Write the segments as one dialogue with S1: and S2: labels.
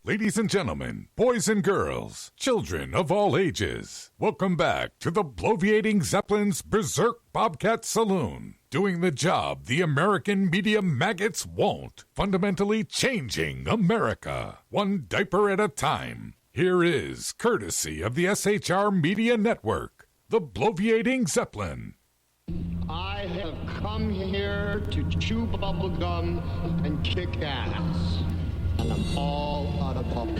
S1: Ladies and gentlemen, boys and girls, children of all ages, welcome back to the Bloviating Zeppelin's Berserk Bobcat Saloon. Doing the job the American media maggots won't. Fundamentally changing America, one diaper at a time. Here is, courtesy of the SHR Media Network, the Bloviating Zeppelin.
S2: I have come here to chew bubble gum and kick ass. And I'm all out of bubble.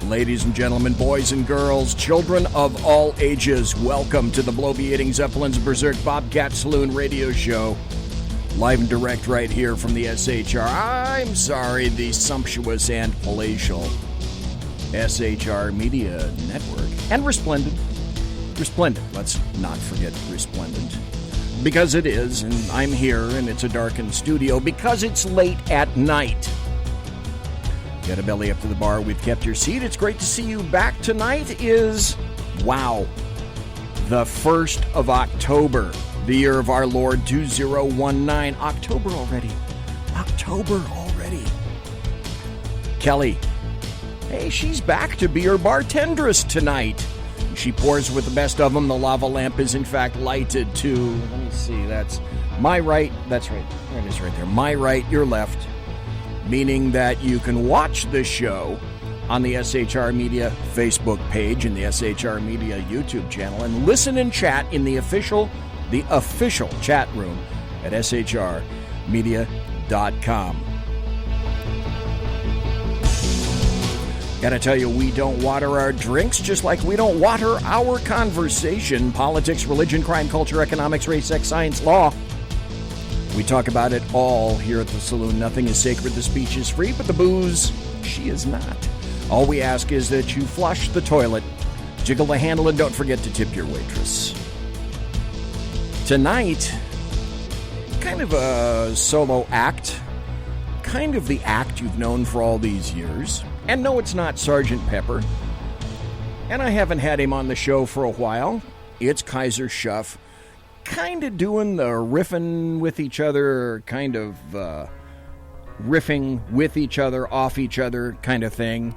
S3: Ladies and gentlemen, boys and girls, children of all ages, welcome to the Bloviating Zeppelin's Berserk Bobcat Saloon radio show. Live and direct right here from the the sumptuous and palatial SHR Media Network. And Resplendent, let's not forget Resplendent. Because it is, and I'm here, and it's a darkened studio, because it's late at night. Got a belly up to the bar, we've kept your seat. It's great to see you back. Tonight is, wow, the 1st of October, the year of our Lord 2019. October already. Kelly, hey, she's back to be your bartendress tonight. She pours with the best of them. The lava lamp is in fact lighted to, let me see, that's my right, that's right, there it is right there. My right, your left. Meaning that you can watch the show on the SHR Media Facebook page and the SHR Media YouTube channel and listen and chat in the official chat room at shrmedia.com. Gotta tell you, we don't water our drinks just like we don't water our conversation. Politics, religion, crime, culture, economics, race, sex, science, law. We talk about it all here at the saloon. Nothing is sacred. The speech is free, but the booze, she is not. All we ask is that you flush the toilet, jiggle the handle, and don't forget to tip your waitress. Tonight, kind of a solo act, kind of the act you've known for all these years. And no, it's not Sergeant Pepper. And I haven't had him on the show for a while. It's KAISER SHUFF. Kind of doing the riffing with each other, kind of riffing with each other, off each other kind of thing.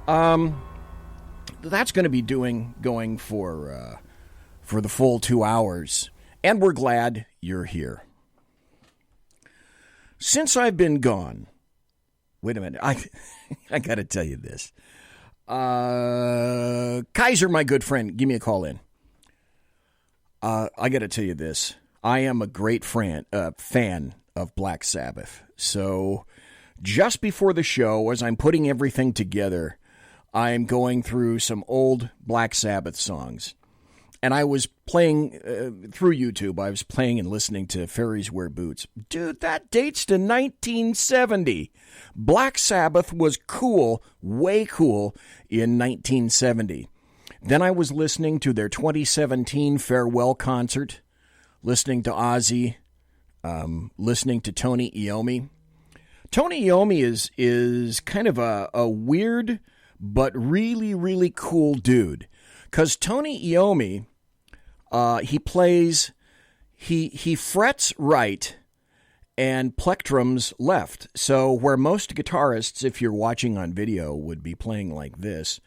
S3: That's going to be going for the full 2 hours. And we're glad you're here. Since I've been gone, wait a minute, I got to tell you this. Kaiser, my good friend, give me a call in. I got to tell you this. I am a great fan of Black Sabbath. So just before the show, as I'm putting everything together, I'm going through some old Black Sabbath songs. And I was playing through YouTube. I was playing and listening to Fairies Wear Boots. Dude, that dates to 1970. Black Sabbath was cool, way cool, in 1970. Then I was listening to their 2017 farewell concert, listening to Ozzy, listening to Tony Iommi. Tony Iommi is kind of a weird but really, really cool dude. Because Tony Iommi, he frets right and plectrums left. So where most guitarists, if you're watching on video, would be playing like this,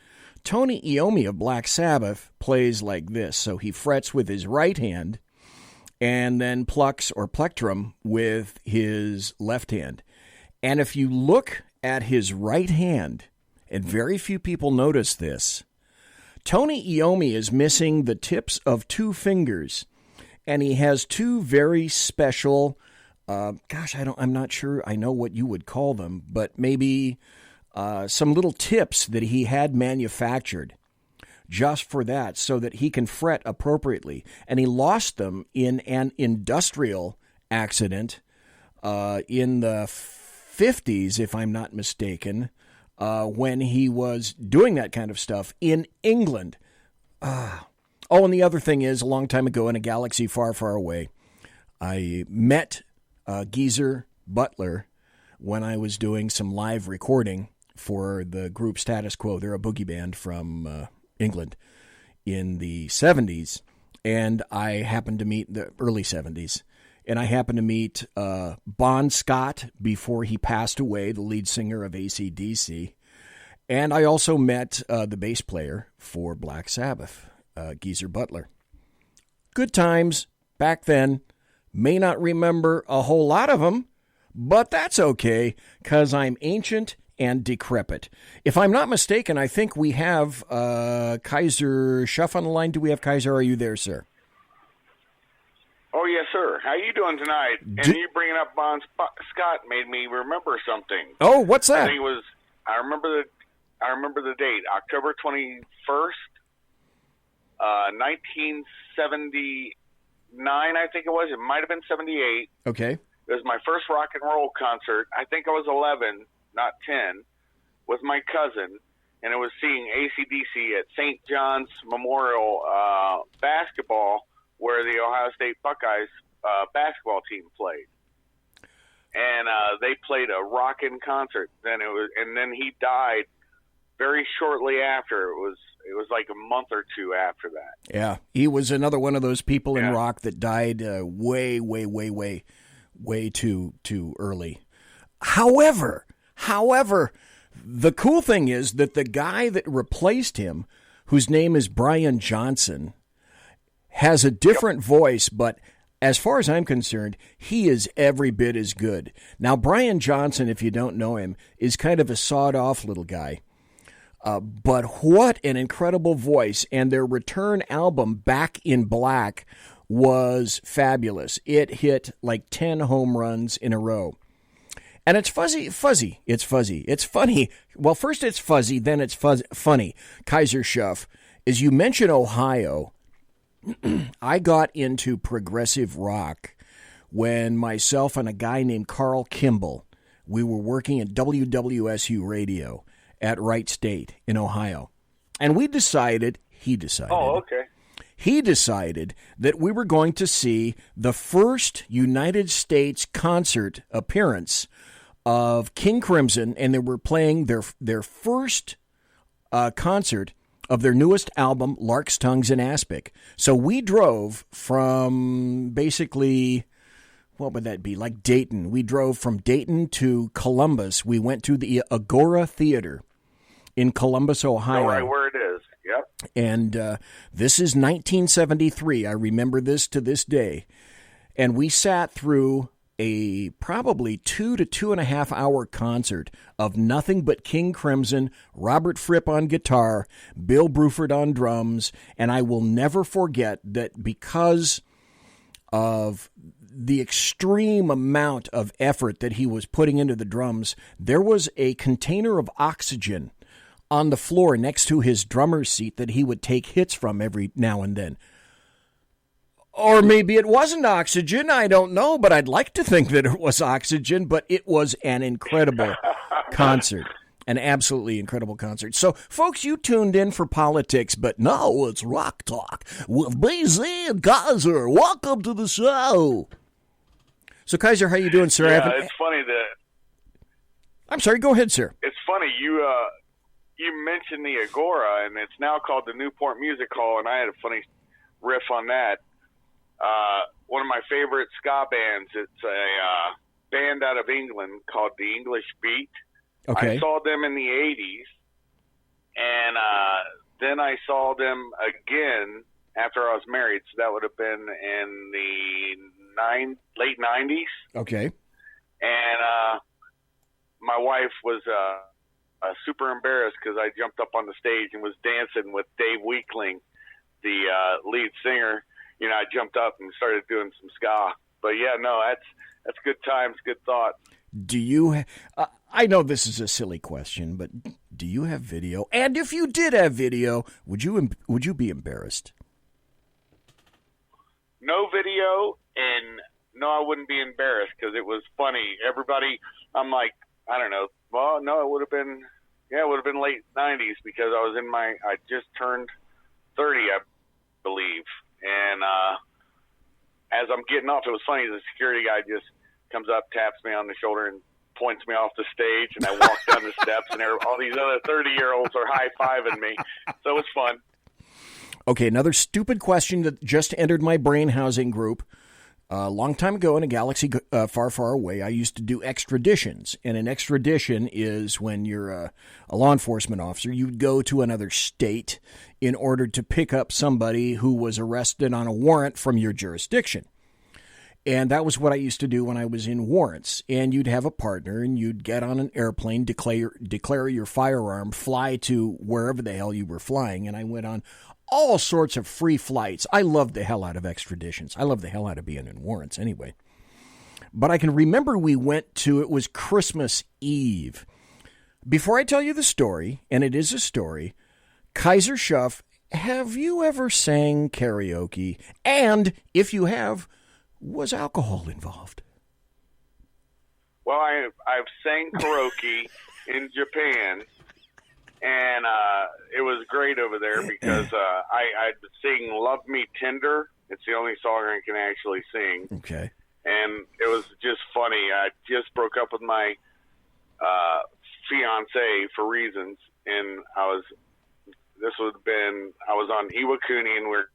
S3: Tony Iommi of Black Sabbath plays like this. So he frets with his right hand and then plucks or plectrum with his left hand. And if you look at his right hand, and very few people notice this, Tony Iommi is missing the tips of two fingers, and he has two very special, I'm not sure I know what you would call them, but maybe some little tips that he had manufactured just for that, so that he can fret appropriately. And he lost them in an industrial accident in the 50s, if I'm not mistaken, when he was doing that kind of stuff in England. And the other thing is, a long time ago in a galaxy far, far away, I met Geezer Butler when I was doing some live recording for the group Status Quo. They're a boogie band from England in the 70s, and I happened to meet the early 70s. And I happened to meet Bon Scott before he passed away, the lead singer of AC/DC. And I also met the bass player for Black Sabbath, Geezer Butler. Good times back then. May not remember a whole lot of them, but that's okay, because I'm ancient and decrepit. If I'm not mistaken, I think we have KAISER SHUFF on the line. Do we have KAISER? Are you there, sir?
S4: Oh, yes, sir. How you doing tonight? And you bringing up Bon Scott made me remember something.
S3: Oh, what's that?
S4: I think it was. I remember the date, October 21st, 1979. I think it was. It might have been 78.
S3: Okay.
S4: It was my first rock and roll concert. I think I was 11, not 10, with my cousin, and it was seeing AC/DC at St. John's Memorial basketball, where the Ohio State Buckeyes basketball team played, and they played a rockin' concert. Then he died very shortly after. It was like a month or two after that.
S3: Yeah, he was another one of those people in rock that died way too early. However, the cool thing is that the guy that replaced him, whose name is Brian Johnson, has a different voice, but as far as I'm concerned, he is every bit as good. Now, Brian Johnson, if you don't know him, is kind of a sawed-off little guy. But what an incredible voice. And their return album, Back in Black, was fabulous. It hit like 10 home runs in a row. And it's fuzzy. It's fuzzy. It's funny. Well, first it's fuzzy, then it's funny. KAISER SHUFF, as you mentioned Ohio, I got into progressive rock when myself and a guy named Carl Kimball, we were working at WWSU Radio at Wright State in Ohio. And he decided he decided that we were going to see the first United States concert appearance of King Crimson, and they were playing their first concert of their newest album, Lark's Tongues in Aspic. So we drove from basically, what would that be, like Dayton. We drove from Dayton to Columbus. We went to the Agora Theater in Columbus, Ohio.
S4: Right where it is, yep.
S3: And this is 1973. I remember this to this day. And we sat through a probably 2 to 2.5 hour concert of nothing but King Crimson, Robert Fripp on guitar, Bill Bruford on drums, and I will never forget that because of the extreme amount of effort that he was putting into the drums, there was a container of oxygen on the floor next to his drummer's seat that he would take hits from every now and then. Or maybe it wasn't oxygen, I don't know, but I'd like to think that it was oxygen, but it was an incredible concert, an absolutely incredible concert. So, folks, you tuned in for politics, but no, it's Rock Talk with BZ and KAISER. Welcome to the show. So, KAISER, how you doing, sir?
S4: Yeah, it's funny that...
S3: I'm sorry, go ahead, sir.
S4: It's funny, you mentioned the Agora, and it's now called the Newport Music Hall, and I had a funny riff on that. One of my favorite ska bands, it's a band out of England called the English Beat.
S3: Okay.
S4: I saw them in the 80s, and then I saw them again after I was married, so that would have been in the late 90s.
S3: Okay.
S4: And my wife was super embarrassed because I jumped up on the stage and was dancing with Dave Weakling, the lead singer. You know, I jumped up and started doing some ska. But yeah, no, that's good times, good thoughts.
S3: Do you? I know this is a silly question, but do you have video? And if you did have video, would you be embarrassed?
S4: No video, and no, I wouldn't be embarrassed because it was funny. Everybody, I'm like, I don't know. Well, no, it would have been, Yeah, it would have been late 90s because I just turned 30, I believe. And as I'm getting off, it was funny, the security guy just comes up, taps me on the shoulder, and points me off the stage, and I walk down the steps, and all these other 30-year-olds are high-fiving me. So it was fun.
S3: Okay, another stupid question that just entered my brain housing group. A long time ago in a galaxy far, far away, I used to do extraditions. And an extradition is when you're a law enforcement officer, you'd go to another state in order to pick up somebody who was arrested on a warrant from your jurisdiction. And that was what I used to do when I was in warrants. And you'd have a partner, and you'd get on an airplane, declare your firearm, fly to wherever the hell you were flying. And I went on all sorts of free flights. I loved the hell out of extraditions. I love the hell out of being in warrants anyway. But I can remember it was Christmas Eve. Before I tell you the story, and it is a story, KAISER SHUFF, have you ever sang karaoke? And if you have, was alcohol involved?
S4: Well, I've sang karaoke in Japan, and it was great over there because I'd sing Love Me Tender. It's the only song I can actually sing.
S3: Okay.
S4: And it was just funny. I just broke up with my fiance for reasons, and I was on Iwakuni, and we're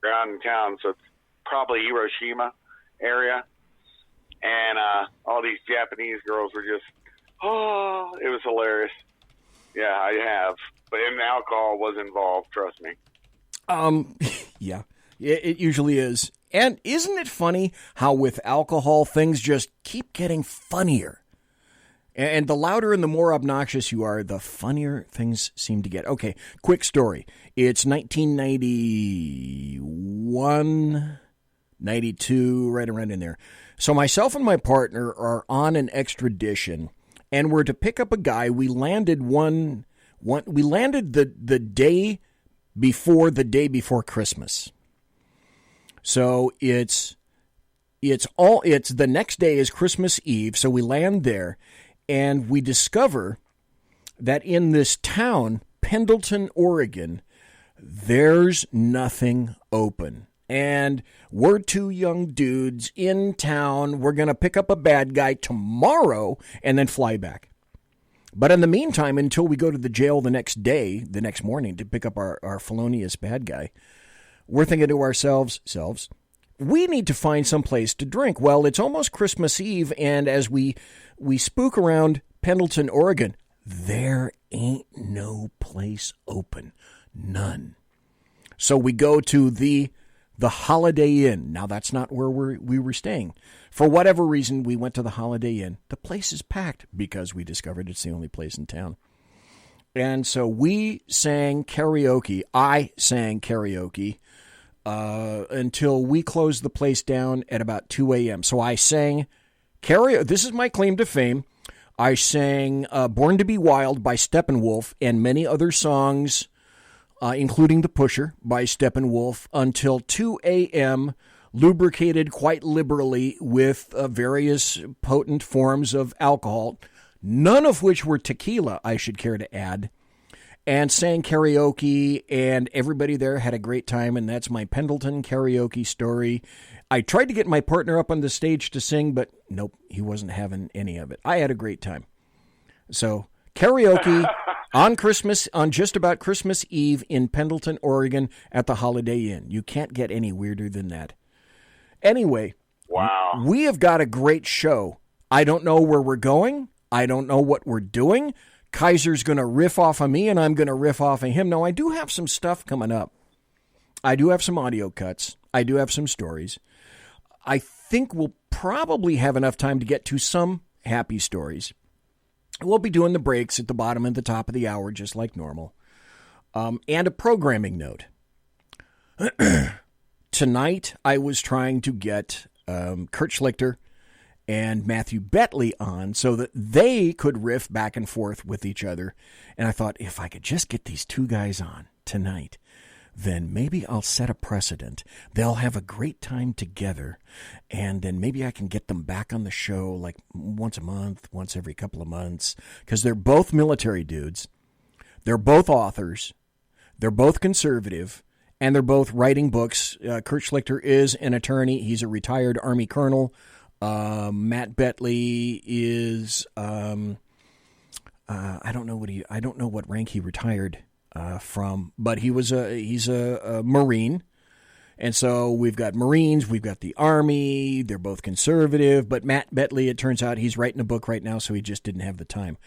S4: out in town, so it's probably Hiroshima area. And all these Japanese girls were just, it was hilarious. Yeah, I have. But alcohol was involved, trust me.
S3: Yeah, it usually is. And isn't it funny how with alcohol, things just keep getting funnier? And the louder and the more obnoxious you are, the funnier things seem to get. Okay, quick story. It's 1991, 92, right around in there. So myself and my partner are on an extradition, and we're to pick up a guy. We landed the day before Christmas. So it's the next day is Christmas Eve. So we land there, and we discover that in this town, Pendleton, Oregon, there's nothing open. And we're two young dudes in town. We're going to pick up a bad guy tomorrow and then fly back. But in the meantime, until we go to the jail the next morning to pick up our felonious bad guy, we're thinking to ourselves, we need to find some place to drink. Well, it's almost Christmas Eve, and as we spook around Pendleton, Oregon, there ain't no place open. None. So we go to the Holiday Inn. Now, that's not where we were staying. For whatever reason, we went to the Holiday Inn. The place is packed because we discovered it's the only place in town. And so we sang karaoke. I sang karaoke until we closed the place down at about 2 a.m. So I sang karaoke. This is my claim to fame. I sang Born to Be Wild by Steppenwolf and many other songs, including The Pusher by Steppenwolf, until 2 a.m., lubricated quite liberally with various potent forms of alcohol, none of which were tequila, I should care to add, and sang karaoke, and everybody there had a great time, and that's my Pendleton karaoke story. I tried to get my partner up on the stage to sing, but nope, he wasn't having any of it. I had a great time. So, karaoke on just about Christmas Eve in Pendleton, Oregon at the Holiday Inn. You can't get any weirder than that. Anyway,
S4: wow,
S3: we have got a great show. I don't know where we're going. I don't know what we're doing. Kaiser's going to riff off of me, and I'm going to riff off of him. Now, I do have some stuff coming up. I do have some audio cuts. I do have some stories. I think we'll probably have enough time to get to some happy stories. We'll be doing the breaks at the bottom and the top of the hour, just like normal. And a programming note. Tonight, I was trying to get Kurt Schlichter and Matthew Betley on so that they could riff back and forth with each other. And I thought, if I could just get these two guys on tonight, then maybe I'll set a precedent. They'll have a great time together, and then maybe I can get them back on the show like once a month, once every couple of months, because they're both military dudes. They're both authors. They're both conservative, and they're both writing books. Kurt Schlichter is an attorney. He's a retired Army colonel. Matt Betley is I don't know what rank he retired from, but he's a Marine. And so we've got Marines, we've got the Army. They're both conservative, but Matt Betley, it turns out he's writing a book right now, so he just didn't have the time.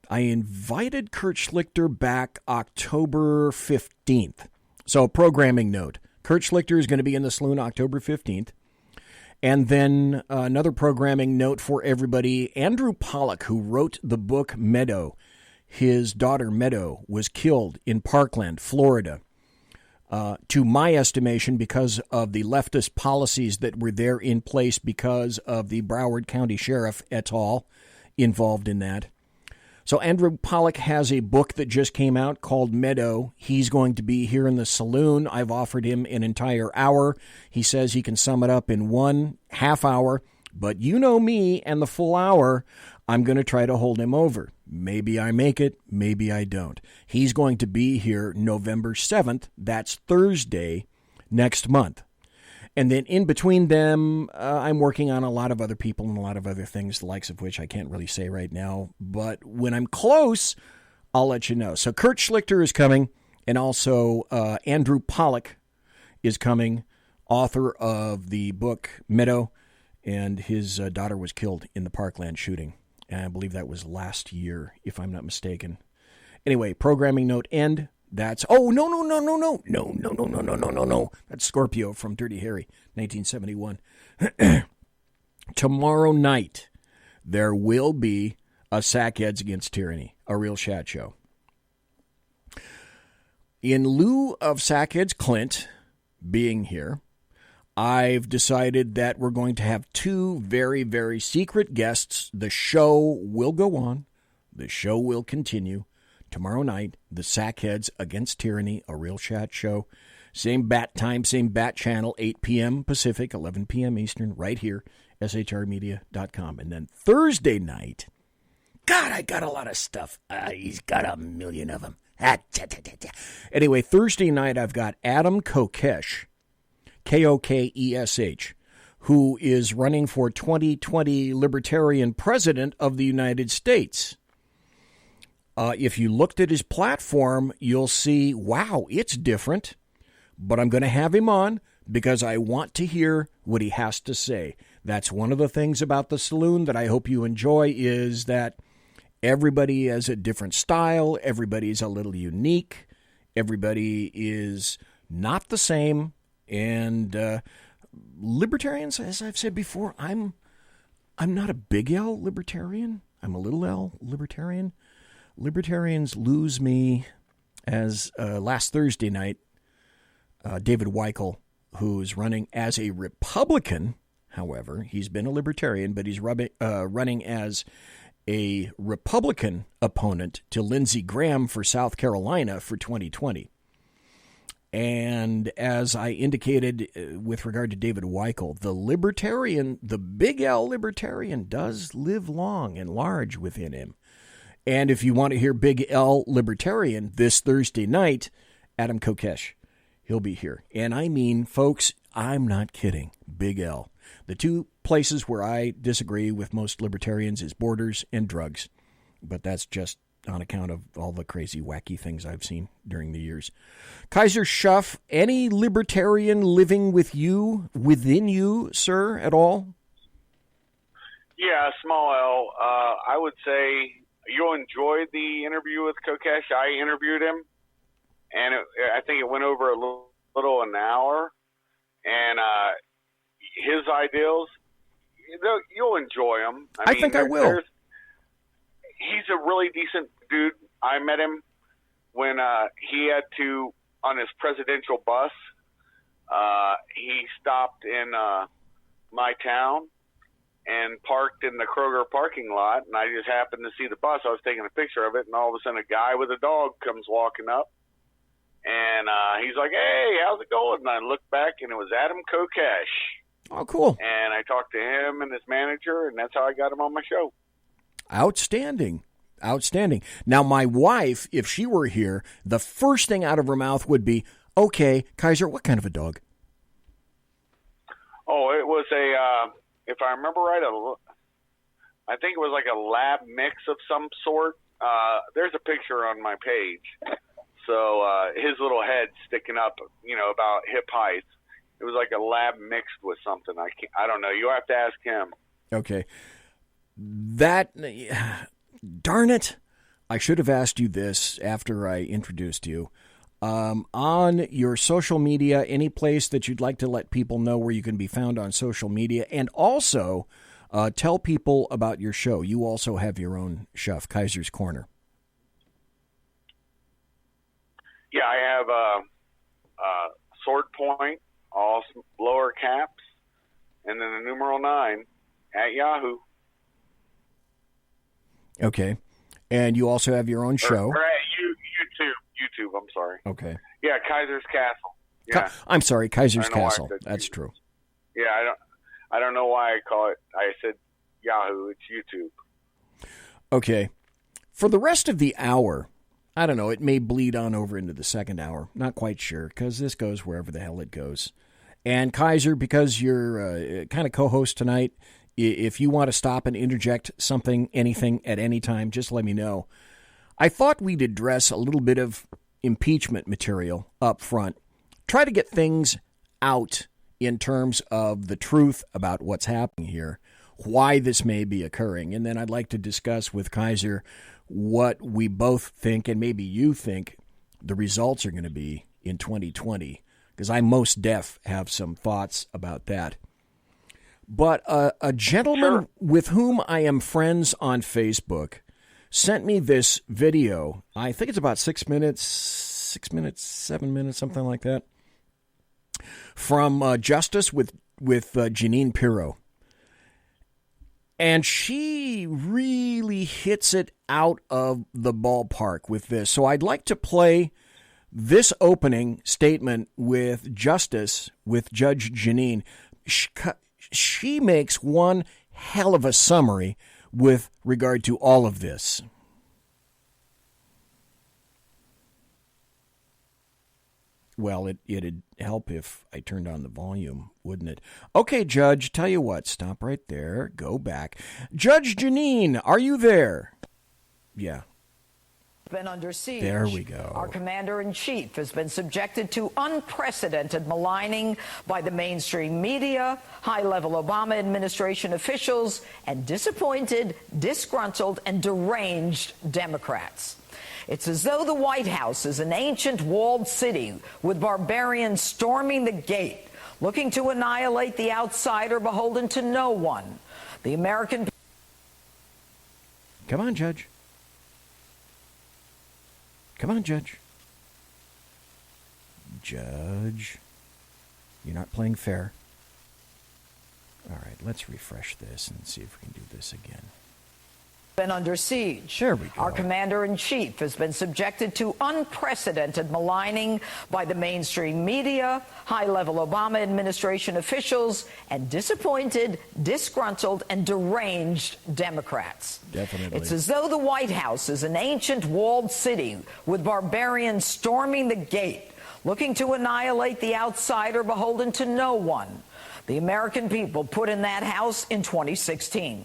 S3: I invited Kurt Schlichter back October 15th. So, programming note. Kurt Schlichter is going to be in the Saloon October 15th. And then another programming note for everybody. Andrew Pollack, who wrote the book Meadow, his daughter Meadow was killed in Parkland, Florida. To my estimation, because of the leftist policies that were there in place because of the Broward County Sheriff et al. Involved in that. So Andrew Pollack has a book that just came out called Meadow. He's going to be here in the Saloon. I've offered him an entire hour. He says he can sum it up in 1.5 hour. But you know me and the full hour, I'm going to try to hold him over. Maybe I make it, maybe I don't. He's going to be here November 7th. That's Thursday next month. And then in between them, I'm working on a lot of other people and a lot of other things, the likes of which I can't really say right now. But when I'm close, I'll let you know. So Kurt Schlichter is coming, and also Andrew Pollack is coming, author of the book Meadow, and his daughter was killed in the Parkland shooting. And I believe that was last year, if I'm not mistaken. Anyway, programming note end. That's, no. That's Scorpio from Dirty Harry, 1971. Tomorrow night, there will be a Sackheads Against Tyranny, a real chat show. In lieu of Sackheads Clint being here, I've decided that we're going to have two very, very secret guests. The show will go on. The show will continue. Tomorrow night, the Sackheads Against Tyranny, a real chat show. Same bat time, same bat channel, 8 p.m. Pacific, 11 p.m. Eastern, right here, shrmedia.com. And then Thursday night, God, I got a lot of stuff. He's got a million of them. Anyway, Thursday night, I've got Adam Kokesh, Kokesh, who is running for 2020 Libertarian President of the United States. If you looked at his platform, you'll see, wow, it's different. But I'm going to have him on because I want to hear what he has to say. That's one of the things about the Saloon that I hope you enjoy is that everybody has a different style. Everybody's a little unique. Everybody is not the same. And libertarians, as I've said before, I'm not a big L libertarian. I'm a little L libertarian. Libertarians lose me as last Thursday night, David Weichel, who's running as a Republican, however, he's been a libertarian, but he's running as a Republican opponent to Lindsey Graham for South Carolina for 2020. And as I indicated with regard to David Weichel, the libertarian, the big L libertarian, does live long and large within him. And if you want to hear Big L Libertarian this Thursday night, Adam Kokesh, he'll be here. And I mean, folks, I'm not kidding. Big L. The two places where I disagree with most libertarians is borders and drugs. But that's just on account of all the crazy, wacky things I've seen during the years. KAISER SHUFF, any libertarian living within you, sir, at all?
S4: Yeah, small L. I would say you'll enjoy the interview with Kokesh. I interviewed him, and I think it went over a little an hour. And his ideals, you'll enjoy them.
S3: I think I will.
S4: He's a really decent dude. I met him when he had to, on his presidential bus, he stopped in my town and parked in the Kroger parking lot, and I just happened to see the bus. I was taking a picture of it, and all of a sudden a guy with a dog comes walking up, and he's like, "Hey, how's it going?" And I looked back, and it was Adam Kokesh.
S3: Oh, cool.
S4: And I talked to him and his manager, and that's how I got him on my show.
S3: Outstanding. Outstanding. Now, my wife, if she were here, the first thing out of her mouth would be, okay, Kaiser, what kind of a dog?
S4: Oh, it was if I remember right, I think it was like a lab mix of some sort. There's a picture on my page. So his little head sticking up, about hip height. It was like a lab mixed with something. I don't know. You have to ask him.
S3: Okay. Darn it. I should have asked you this after I introduced you. On your social media, any place that you'd like to let people know where you can be found on social media, and also tell people about your show. You also have your own Shuff, Kaiser's Corner.
S4: Yeah, I have Sword Point, all lower caps, and then the numeral 9 at Yahoo.
S3: Okay. And you also have your own show.
S4: Or at YouTube, I'm sorry.
S3: Okay.
S4: Yeah, Kaiser's Castle. Yeah.
S3: I'm sorry, Kaiser's Castle. That's true.
S4: Yeah, I don't know why I call it. I said Yahoo. It's YouTube.
S3: Okay. For the rest of the hour, I don't know, it may bleed on over into the second hour. Not quite sure, because this goes wherever the hell it goes. And Kaiser, because you're kind of co-host tonight, if you want to stop and interject something, anything, at any time, just let me know. I thought we'd address a little bit of impeachment material up front. Try to get things out in terms of the truth about what's happening here, why this may be occurring. And then I'd like to discuss with Kaiser what we both think, and maybe you think, the results are going to be in 2020, because I most def have some thoughts about that. But a gentleman with whom I am friends on Facebook sent me this video. I think it's about 7 minutes, something like that, from Justice with Jeanine Pirro. And she really hits it out of the ballpark with this. So I'd like to play this opening statement with Justice, with Judge Jeanine. She makes one hell of a summary with regard to all of this. Well, it'd help if I turned on the volume, wouldn't it? Okay, Judge, tell you what, stop right there, go back. Judge Jeanine, are you there? Yeah.
S5: Been under siege.
S3: There we go.
S5: Our commander-in-chief has been subjected to unprecedented maligning by the mainstream media, high-level Obama administration officials, and disappointed, disgruntled, and deranged Democrats. It's as though the White House is an ancient walled city with barbarians storming the gate, looking to annihilate the outsider beholden to no one. The American...
S3: Come on, Judge. Come on, Judge. Judge, you're not playing fair. All right, let's refresh this and see if we can do this again.
S5: Been under siege.
S3: There we go.
S5: Our commander-in-chief has been subjected to unprecedented maligning by the mainstream media, high-level Obama administration officials, and disappointed, disgruntled, and deranged Democrats.
S3: Definitely.
S5: It's as though the White House is an ancient walled city with barbarians storming the gate, looking to annihilate the outsider beholden to no one. The American people put in that house in 2016.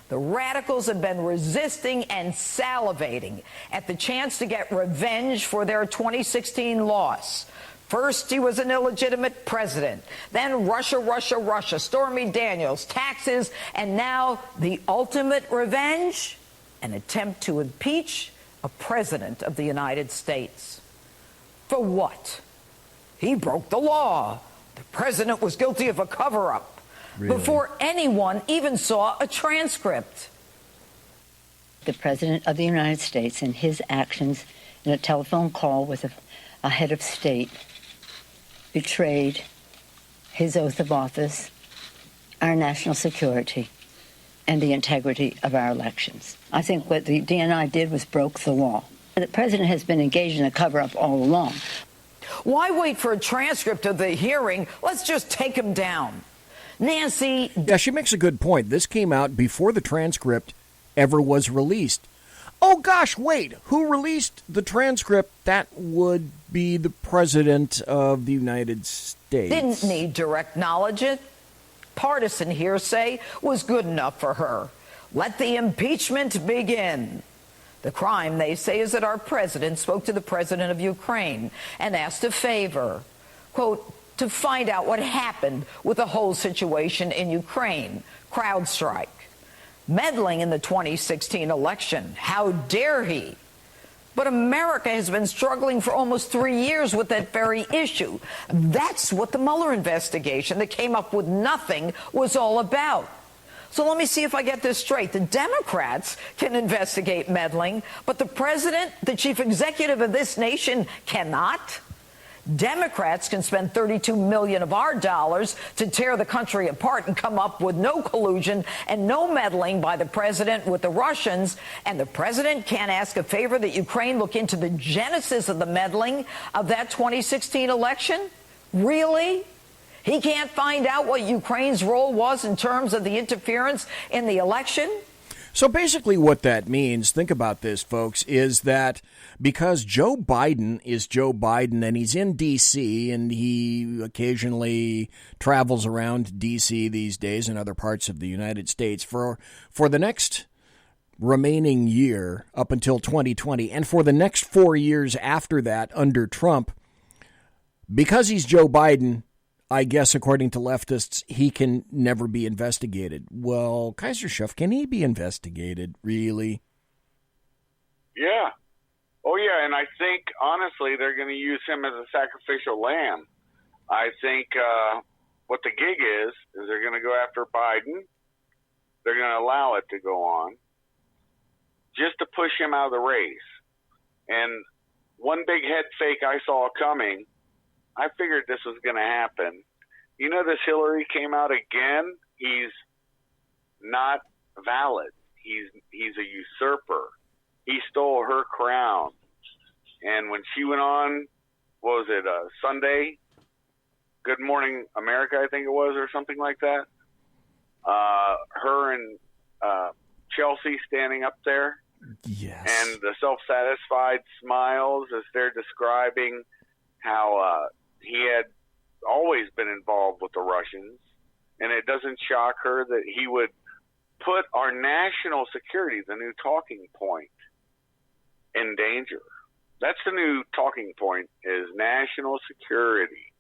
S5: The radicals have been resisting and salivating at the chance to get revenge for their 2016 loss. First, he was an illegitimate president. Then Russia, Russia, Russia, Stormy Daniels, taxes, and now the ultimate revenge, an attempt to impeach a president of the United States. For what? He broke the law. The president was guilty of a cover-up. Really? Before anyone even saw a transcript.
S6: The President of the United States and his actions in a telephone call with a head of state betrayed his oath of office, our national security, and the integrity of our elections. I think what the DNI did was broke the law. The President has been engaged in a cover-up all along.
S5: Why wait for a transcript of the hearing? Let's just take him down. Nancy...
S3: Yeah, she makes a good point. This came out before the transcript ever was released. Oh, gosh, wait. Who released the transcript? That would be the President of the United States.
S5: Didn't need direct knowledge. Partisan hearsay was good enough for her. Let the impeachment begin. The crime, they say, is that our president spoke to the president of Ukraine and asked a favor, quote, to find out what happened with the whole situation in Ukraine. CrowdStrike. Meddling in the 2016 election. How dare he? But America has been struggling for almost 3 years with that very issue. That's what the Mueller investigation that came up with nothing was all about. So let me see if I get this straight. The Democrats can investigate meddling, but the president, the chief executive of this nation, cannot? Democrats can spend $32 million of our dollars to tear the country apart and come up with no collusion and no meddling by the president with the Russians, and the president can't ask a favor that Ukraine look into the genesis of the meddling of that 2016 election? Really? He can't find out what Ukraine's role was in terms of the interference in the election?
S3: So basically what that means, think about this, folks, is that because Joe Biden is Joe Biden and he's in D.C. and he occasionally travels around D.C. these days and other parts of the United States for the next remaining year up until 2020 and for the next 4 years after that under Trump, because he's Joe Biden, I guess, according to leftists, he can never be investigated. Well, KAISER SHUFF, can he be investigated, really?
S4: Yeah. Oh, yeah, and I think, honestly, they're going to use him as a sacrificial lamb. I think what the gig is they're going to go after Biden. They're going to allow it to go on just to push him out of the race. And one big head fake I saw coming, I figured this was going to happen. You know, this Hillary came out again. He's not valid. He's a usurper. He stole her crown. And when she went on, what was it, Sunday? Good Morning America, I think it was, or something like that. Her and Chelsea standing up there.
S3: Yes.
S4: And the self-satisfied smiles as they're describing how he had always been involved with the Russians. And it doesn't shock her that he would put our national security, the new talking point, in danger. That's the new talking point, is national security.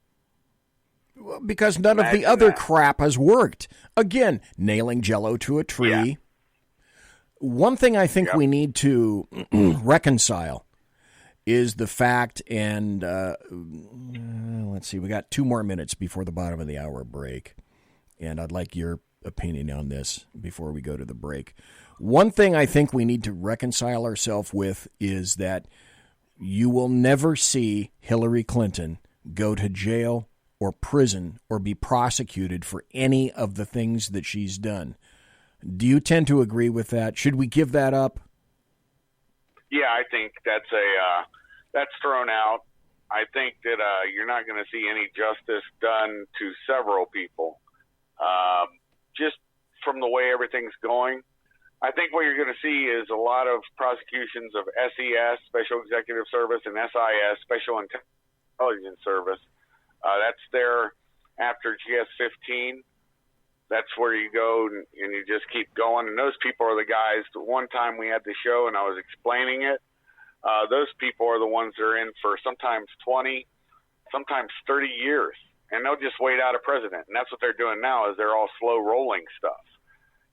S3: Well, because none of the other crap has worked. Again, nailing Jell-O to a tree. Yeah. One thing I think we need to reconcile is the fact, and let's see, we got 2 more minutes before the bottom of the hour break, and I'd like your opinion on this before we go to the break. One thing I think we need to reconcile ourselves with is that you will never see Hillary Clinton go to jail or prison or be prosecuted for any of the things that she's done. Do you tend to agree with that? Should we give that up?
S4: Yeah, I think that's thrown out. I think that you're not going to see any justice done to several people. Just from the way everything's going, I think what you're going to see is a lot of prosecutions of SES, Special Executive Service, and SIS, Special Intelligence Service. That's there after GS-15. That's where you go and you just keep going. And those people are the guys. The one time we had the show and I was explaining it, those people are the ones that are in for sometimes 20, sometimes 30 years. And they'll just wait out a president. And that's what they're doing now, is they're all slow rolling stuff.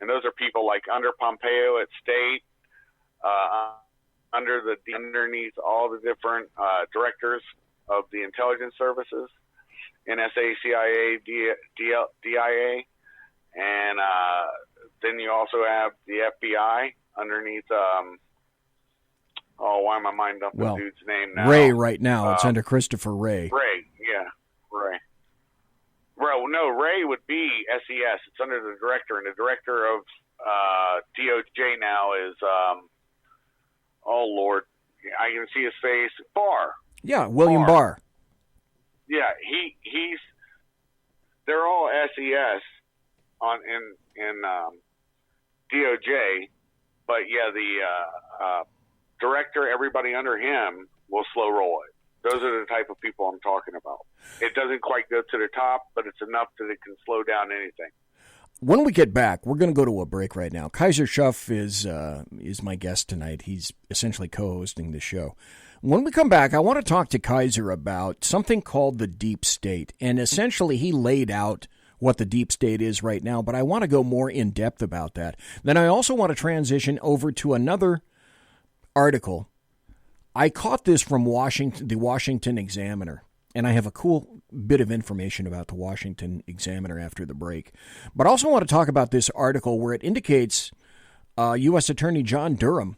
S4: And those are people like under Pompeo at State, underneath all the different directors of the intelligence services, NSA, CIA, DIA. And then you also have the FBI underneath, why am I mind up the dude's name now?
S3: Ray right now. It's under Christopher Ray.
S4: Ray, yeah, Ray. Well, no, Ray would be SES. It's under the director, and the director of DOJ now is, oh, Lord, I can see his face, Barr.
S3: Yeah, William Barr.
S4: Yeah, they're all SES in DOJ, but yeah, the director, everybody under him will slow roll it. Those are the type of people I'm talking about. It doesn't quite go to the top, but it's enough that it can slow down anything.
S3: When we get back, we're going to go to a break right now. KAISER SHUFF is my guest tonight. He's essentially co-hosting the show. When we come back, I want to talk to KAISER about something called the deep state. And essentially, he laid out what the deep state is right now, but I want to go more in depth about that. Then I also want to transition over to another article. I caught this from the Washington Examiner, and I have a cool bit of information about the Washington Examiner after the break. But I also want to talk about this article where it indicates U.S. Attorney John Durham,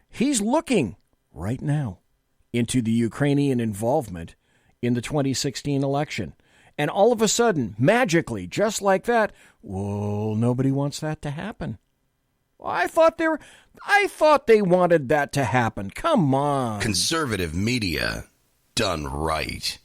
S3: he's looking right now into the Ukrainian involvement in the 2016 election. And all of a sudden, magically, just like that, well, nobody wants that to happen. I thought they wanted that to happen. Come on.
S7: Conservative media done right.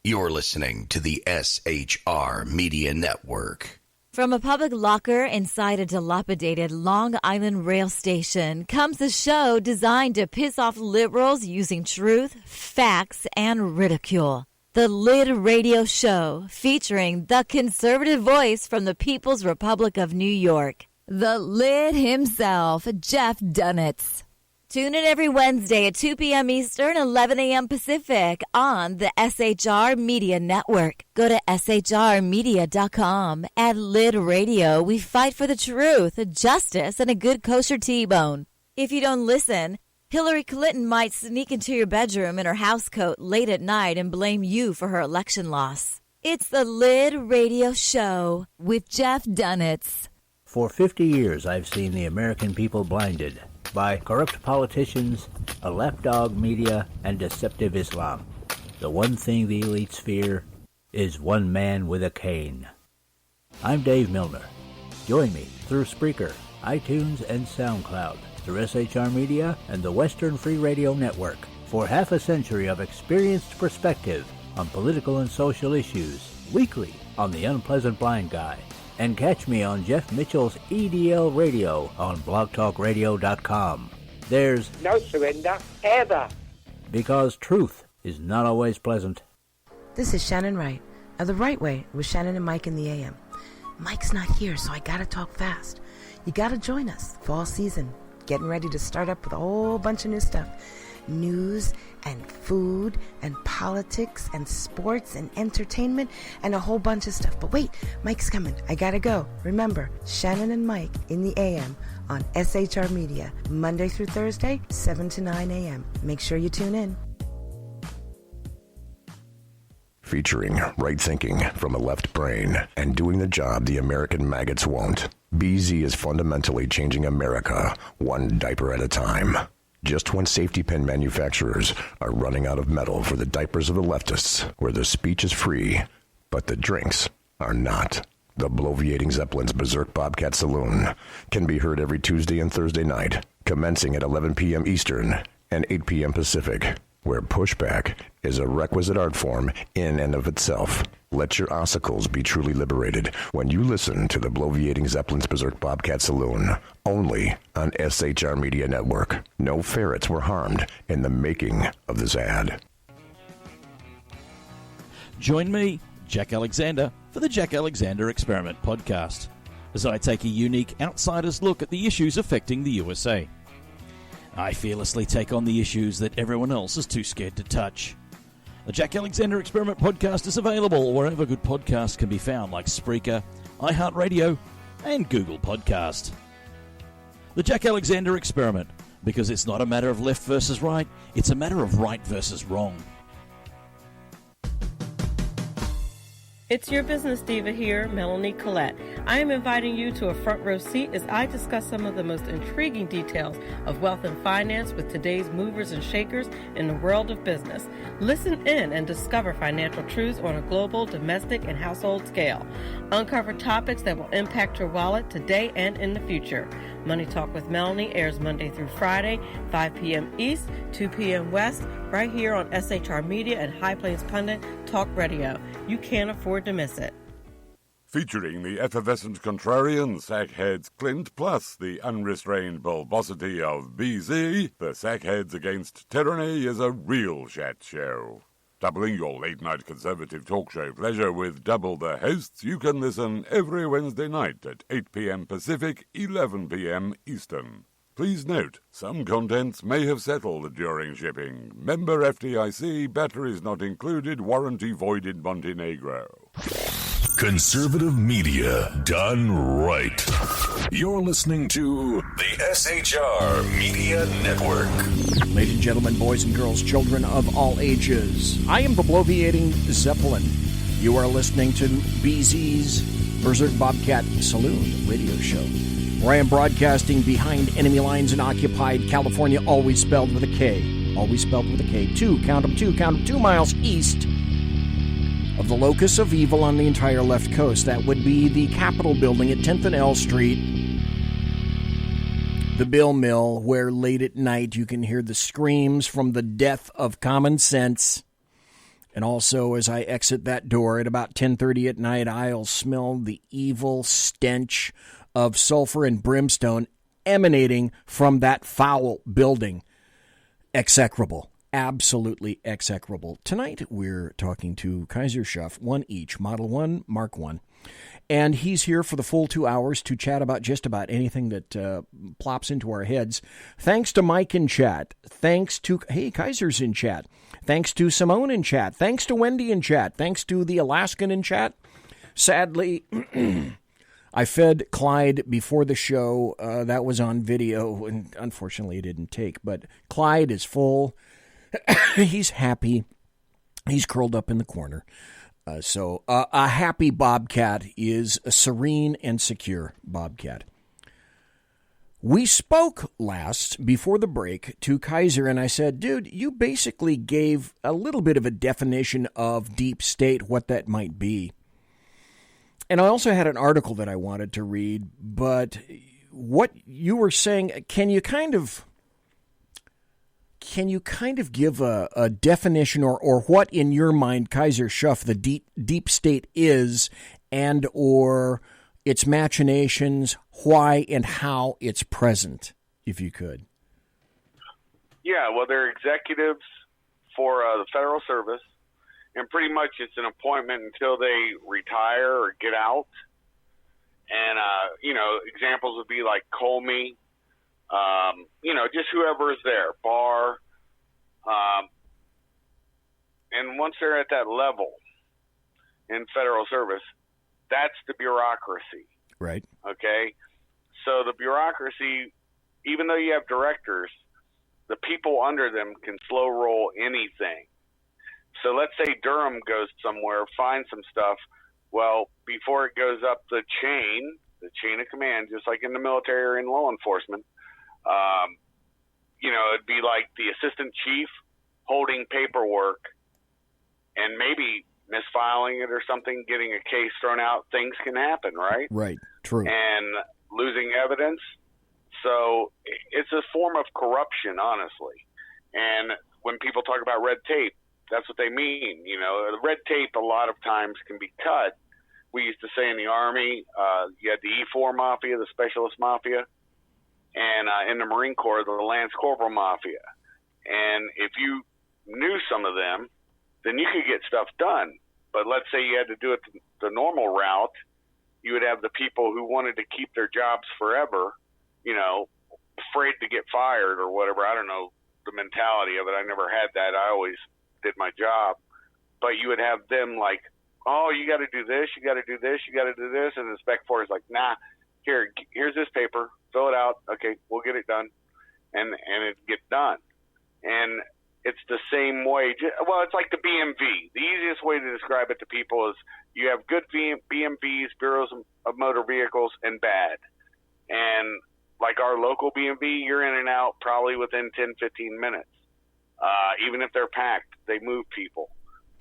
S7: You're listening to the SHR Media Network.
S8: From a public locker inside a dilapidated Long Island rail station comes a show designed to piss off liberals using truth, facts, and ridicule. The Lid Radio Show, featuring the conservative voice from the People's Republic of New York, the Lid himself, Jeff Dunitz. Tune in every Wednesday at 2 p.m. Eastern, 11 a.m. Pacific on the SHR Media Network. Go to shrmedia.com. At Lid Radio, we fight for the truth, justice, and a good kosher T-bone. If you don't listen, Hillary Clinton might sneak into your bedroom in her housecoat late at night and blame you for her election loss. It's the Lid Radio Show with Jeff Dunitz.
S9: For 50 years, I've seen the American people blinded by corrupt politicians, a lapdog media, and deceptive Islam. The one thing the elites fear is one man with a cane. I'm Dave Milner. Join me through Spreaker, iTunes, and SoundCloud, through SHR Media and the Western Free Radio Network, for half a century of experienced perspective on political and social issues, weekly on The Unpleasant Blind Guy. And catch me on Jeff Mitchell's EDL Radio on blogtalkradio.com. There's
S10: no surrender, ever.
S9: Because truth is not always pleasant.
S11: This is Shannon Wright of The Right Way with Shannon and Mike in the AM. Mike's not here, so I gotta talk fast. You gotta join us. Fall season. Getting ready to start up with a whole bunch of new stuff. News and food and politics and sports and entertainment and a whole bunch of stuff. But wait, Mike's coming. I gotta go. Remember, Shannon and Mike in the AM on SHR Media, Monday through Thursday, 7 to 9 a.m. Make sure you tune in.
S12: Featuring right thinking from a left brain and doing the job the American maggots won't. BZ is fundamentally changing America, one diaper at a time. Just when safety pin manufacturers are running out of metal for the diapers of the leftists, where the speech is free, but the drinks are not. The Bloviating Zeppelin's Berserk Bobcat Saloon can be heard every Tuesday and Thursday night, commencing at 11 p.m. Eastern and 8 p.m. Pacific, where pushback is a requisite art form in and of itself. Let your ossicles be truly liberated when you listen to the Bloviating Zeppelin's Berserk Bobcat Saloon, only on SHR Media Network. No ferrets were harmed in the making of this ad.
S13: Join me, Jack Alexander, for the Jack Alexander Experiment podcast, as I take a unique outsider's look at the issues affecting the USA. I fearlessly take on the issues that everyone else is too scared to touch. The Jack Alexander Experiment podcast is available wherever good podcasts can be found, like Spreaker, iHeartRadio, and Google Podcast. The Jack Alexander Experiment, because it's not a matter of left versus right, it's a matter of right versus wrong.
S14: It's your business diva here, Melanie Collette. I am inviting you to a front row seat as I discuss some of the most intriguing details of wealth and finance with today's movers and shakers in the world of business. Listen in and discover financial truths on a global, domestic, and household scale. Uncover topics that will impact your wallet today and in the future. Money Talk with Melanie airs Monday through Friday, 5 p.m. East, 2 p.m. West, right here on SHR Media and High Plains Pundit Talk Radio. You can't afford to miss it.
S15: Featuring the effervescent contrarian Sackheads Clint plus the unrestrained bulbosity of BZ, the Sackheads Against Tyranny is a real chat show. Doubling your late-night conservative talk show pleasure with double the hosts, you can listen every Wednesday night at 8 p.m. Pacific, 11 p.m. Eastern. Please note, some contents may have settled during shipping. Member FDIC, batteries not included, warranty voided Montenegro.
S1: Conservative media done right. You're listening to the SHR Media Network.
S3: Ladies and gentlemen, boys and girls, children of all ages, I am the bloviating Zeppelin. You are listening to BZ's Berserk Bobcat Saloon radio show, where I am broadcasting behind enemy lines in occupied California, always spelled with a K. Always spelled with a K. 2 miles east of the locus of evil on the entire left coast. That would be the Capitol building at 10th and L Street, the Bill Mill, where late at night you can hear the screams from the death of common sense. And also, as I exit that door at about 10:30 at night, I'll smell the evil stench of sulfur and brimstone emanating from that foul building. Execrable. Absolutely execrable. Tonight, we're talking to KAISER SHUFF, one each, Model 1, Mark 1. And he's here for the full 2 hours to chat about just about anything that plops into our heads. Thanks to Mike in chat. Thanks to, hey, Kaiser's in chat. Thanks to Simone in chat. Thanks to Wendy in chat. Thanks to the Alaskan in chat. Sadly, I fed Clyde before the show. That was on video, and unfortunately it didn't take. But Clyde is full. He's happy. He's curled up in the corner. So a happy bobcat is a serene and secure bobcat. We spoke last, before the break, to Kaiser, and I said, dude, you basically gave a little bit of a definition of deep state, what that might be. And I also had an article that I wanted to read, but what you were saying, can you kind of give a definition or what in your mind KAISER SHUFF the deep state is, and or its machinations, why and how it's present, if you could?
S4: Yeah, well, they're executives for the federal service, and pretty much it's an appointment until they retire or get out. And, examples would be like Comey, just whoever is there, Barr. And once they're at that level in federal service, that's the bureaucracy.
S3: Right.
S4: Okay? So the bureaucracy, even though you have directors, the people under them can slow roll anything. So let's say Durham goes somewhere, finds some stuff. Well, before it goes up the chain of command, just like in the military or in law enforcement, it'd be like the assistant chief holding paperwork and maybe misfiling it or something, getting a case thrown out. Things can happen, right?
S3: Right, true.
S4: And losing evidence. So it's a form of corruption, honestly. And when people talk about red tape, that's what they mean. The red tape a lot of times can be cut. We used to say in the Army, you had the E4 Mafia, the Specialist Mafia, and in the Marine Corps, the Lance Corporal Mafia. And if you knew some of them, then you could get stuff done. But let's say you had to do it the normal route, you would have the people who wanted to keep their jobs forever, afraid to get fired or whatever. I don't know the mentality of it. I never had that. I always did my job. But you would have them like, oh, you got to do this, you got to do this, you got to do this. And the Spec Force is like, nah, here's this paper, fill it out. Okay, we'll get it done. And it gets done. And it's the same way. Well, it's like the BMV. The easiest way to describe it to people is you have good BMVs, Bureaus of Motor Vehicles, and bad. And like our local BMV, you're in and out probably within 10, 15 minutes. Even if they're packed, they move people.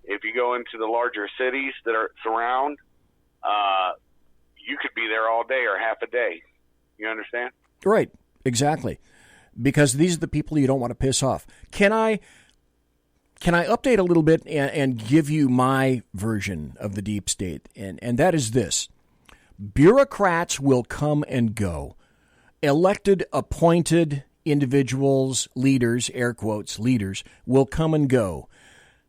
S4: If you go into the larger cities that are surround, you could be there all day or half a day. You understand?
S3: Right, exactly. Because these are the people you don't want to piss off. Can I update a little bit and give you my version of the deep state? And that is this. Bureaucrats will come and go. Elected, appointed individuals, leaders, air quotes, leaders, will come and go.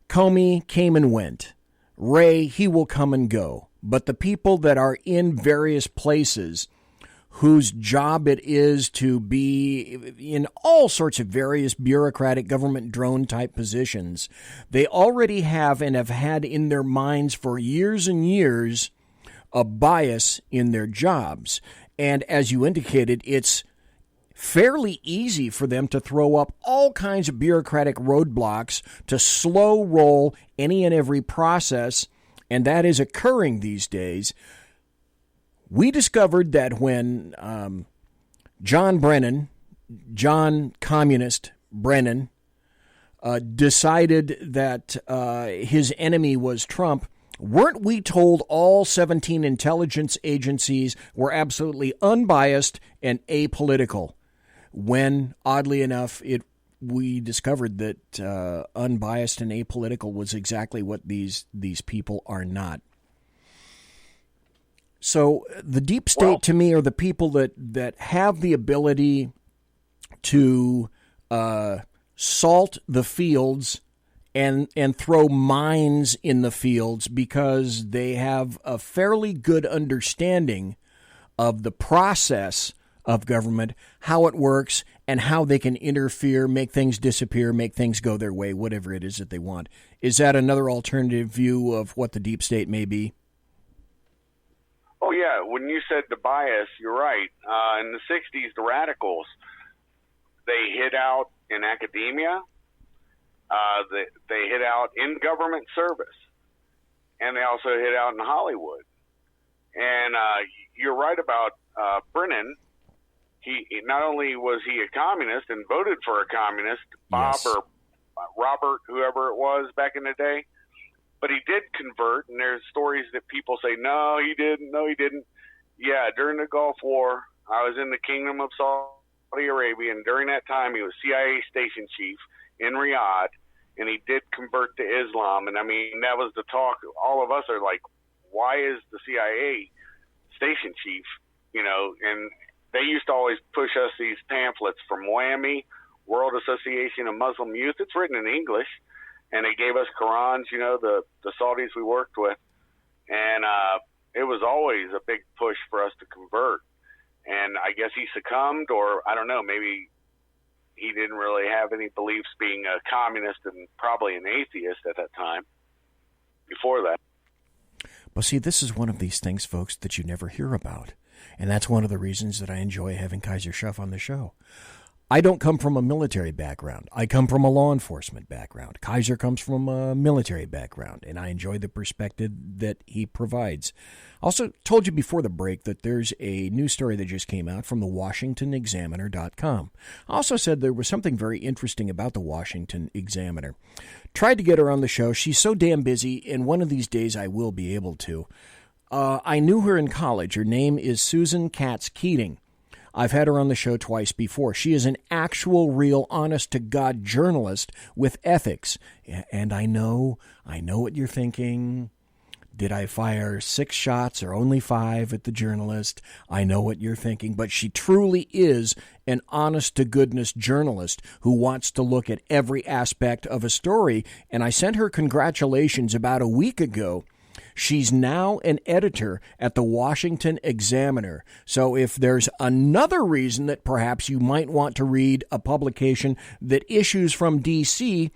S3: Comey came and went. Wray, he will come and go. But the people that are in various places whose job it is to be in all sorts of various bureaucratic government drone type positions, they already have and have had in their minds for years and years a bias in their jobs. And as you indicated, it's fairly easy for them to throw up all kinds of bureaucratic roadblocks to slow roll any and every process, and that is occurring these days. We discovered that when John Communist Brennan, decided that his enemy was Trump, weren't we told all 17 intelligence agencies were absolutely unbiased and apolitical? When, oddly enough, we discovered that unbiased and apolitical was exactly what these people are not. So the deep state, to me, are the people that have the ability to salt the fields and throw mines in the fields because they have a fairly good understanding of the process of government, how it works, and how they can interfere, make things disappear, make things go their way, whatever it is that they want. Is that another alternative view of what the deep state may be?
S4: Oh, yeah. When you said the bias, you're right. In the 60s, the radicals, they hid out in academia. They hid out in government service. And they also hid out in Hollywood. And you're right about Brennan. He not only was he a communist and voted for a communist, Bob or Robert, whoever it was back in the day, but he did convert, and there's stories that people say, no, he didn't. Yeah, during the Gulf War, I was in the Kingdom of Saudi Arabia, and during that time, he was CIA station chief in Riyadh, and he did convert to Islam. And, I mean, that was the talk. All of us are like, why is the CIA station chief, and they used to always push us these pamphlets from WAMI, World Association of Muslim Youth. It's written in English. And they gave us Qurans, the Saudis we worked with. And it was always a big push for us to convert. And I guess he succumbed, or I don't know, maybe he didn't really have any beliefs being a communist and probably an atheist at that time, before that.
S3: Well, see, this is one of these things, folks, that you never hear about. And that's one of the reasons that I enjoy having Kaiser Schuff on the show. I don't come from a military background. I come from a law enforcement background. Kaiser comes from a military background, and I enjoy the perspective that he provides. Also told you before the break that there's a news story that just came out from the WashingtonExaminer.com. I also said there was something very interesting about the Washington Examiner. Tried to get her on the show. She's so damn busy, and one of these days I will be able to. I knew her in college. Her name is Susan Katz-Keating. I've had her on the show twice before. She is an actual, real, honest-to-God journalist with ethics. And I know what you're thinking. Did I fire 6 shots or only 5 at the journalist? I know what you're thinking. But she truly is an honest-to-goodness journalist who wants to look at every aspect of a story. And I sent her congratulations about a week ago. She's now an editor at the Washington Examiner. So if there's another reason that perhaps you might want to read a publication that issues from D.C.,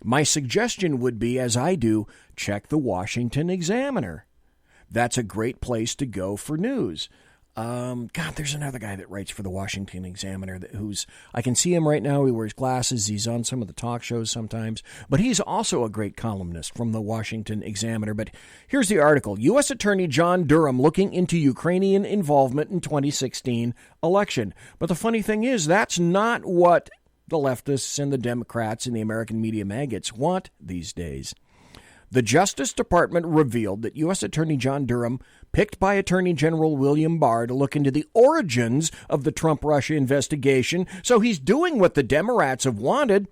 S3: my suggestion would be, as I do, check the Washington Examiner. That's a great place to go for news. There's another guy that writes for the Washington Examiner I can see him right now. He wears glasses. He's on some of the talk shows sometimes. But he's also a great columnist from the Washington Examiner. But here's the article. U.S. Attorney John Durham looking into Ukrainian involvement in 2016 election. But the funny thing is, that's not what the leftists and the Democrats and the American media maggots want these days. The Justice Department revealed that U.S. Attorney John Durham, picked by Attorney General William Barr to look into the origins of the Trump-Russia investigation, so he's doing what the Democrats have wanted.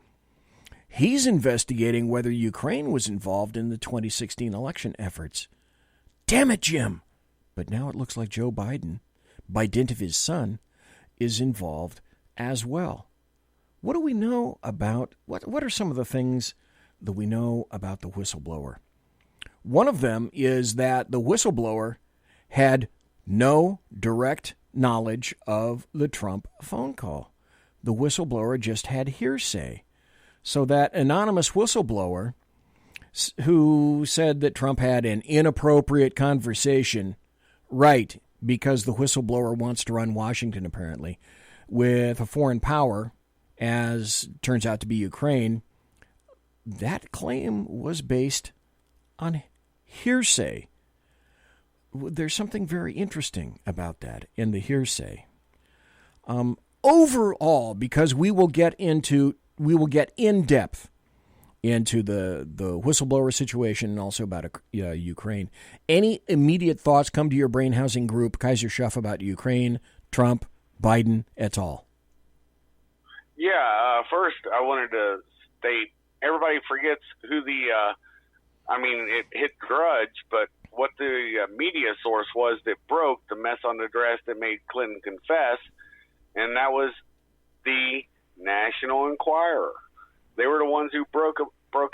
S3: He's investigating whether Ukraine was involved in the 2016 election efforts. Damn it, Jim. But now it looks like Joe Biden, by dint of his son, is involved as well. What do we know about, what are some of the things that we know about the whistleblower? One of them is that the whistleblower had no direct knowledge of the Trump phone call. The whistleblower just had hearsay. So that anonymous whistleblower who said that Trump had an inappropriate conversation, right, because the whistleblower wants to run Washington, apparently, with a foreign power, as turns out to be Ukraine, that claim was based on hearsay. There's something very interesting about that in the hearsay. Overall, because we will get in depth into the whistleblower situation and also about Ukraine. Any immediate thoughts come to your brain housing group, KAISER SHUFF, about Ukraine, Trump, Biden, et al.?
S4: Yeah, first I wanted to state, everybody forgets who it hit Grudge, but what the media source was that broke the mess on the dress that made Clinton confess, and that was the National Enquirer. They were the ones who broke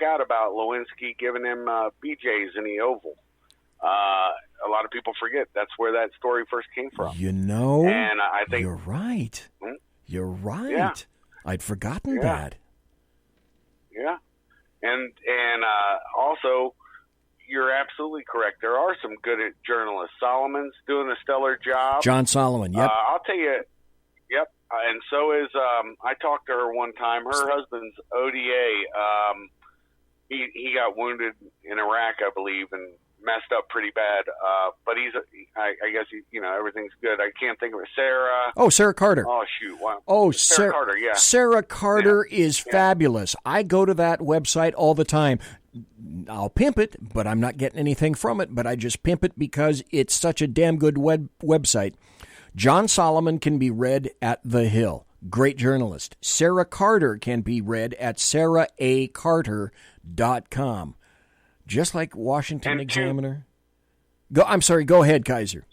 S4: out about Lewinsky giving him BJ's in the Oval. A lot of people forget that's where that story first came from.
S3: And I think you're right. You're right. Yeah. I'd forgotten that.
S4: Yeah, and also, you're absolutely correct. There are some good journalists. Solomon's doing a stellar job.
S3: John Solomon. Yep.
S4: I'll tell you. Yep. And so is I talked to her one time. Her husband's ODA. He got wounded in Iraq, I believe, and messed up pretty bad. But I guess everything's good. I can't think of it. Sarah.
S3: Oh, Sarah Carter.
S4: Oh shoot. Wow.
S3: Oh,
S4: Sarah Carter. Yeah.
S3: Sarah Carter is fabulous. I go to that website all the time. I'll pimp it, but I'm not getting anything from it. But I just pimp it because it's such a damn good website. John Solomon can be read at The Hill. Great journalist. Sarah Carter can be read at sarahacarter.com. Just like Washington Examiner. I'm sorry, go ahead, Kaiser.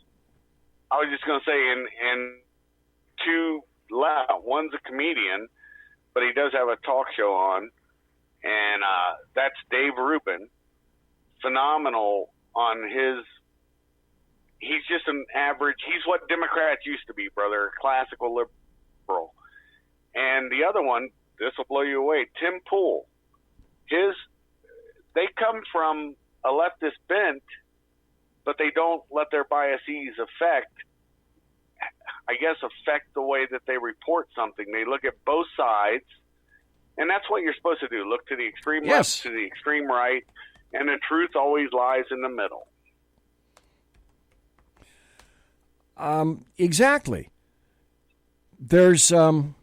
S4: I was just going to say, and two left. One's a comedian, but he does have a talk show on, and that's Dave Rubin. Phenomenal on his... He's just an average... He's what Democrats used to be, brother. Classical liberal. And the other one, this will blow you away, Tim Pool. They come from a leftist bent, but they don't let their biases affect the way that they report something. They look at both sides, and that's what you're supposed to do. Look to the extreme left, to the extreme right, and the truth always lies in the middle.
S3: Exactly. There's some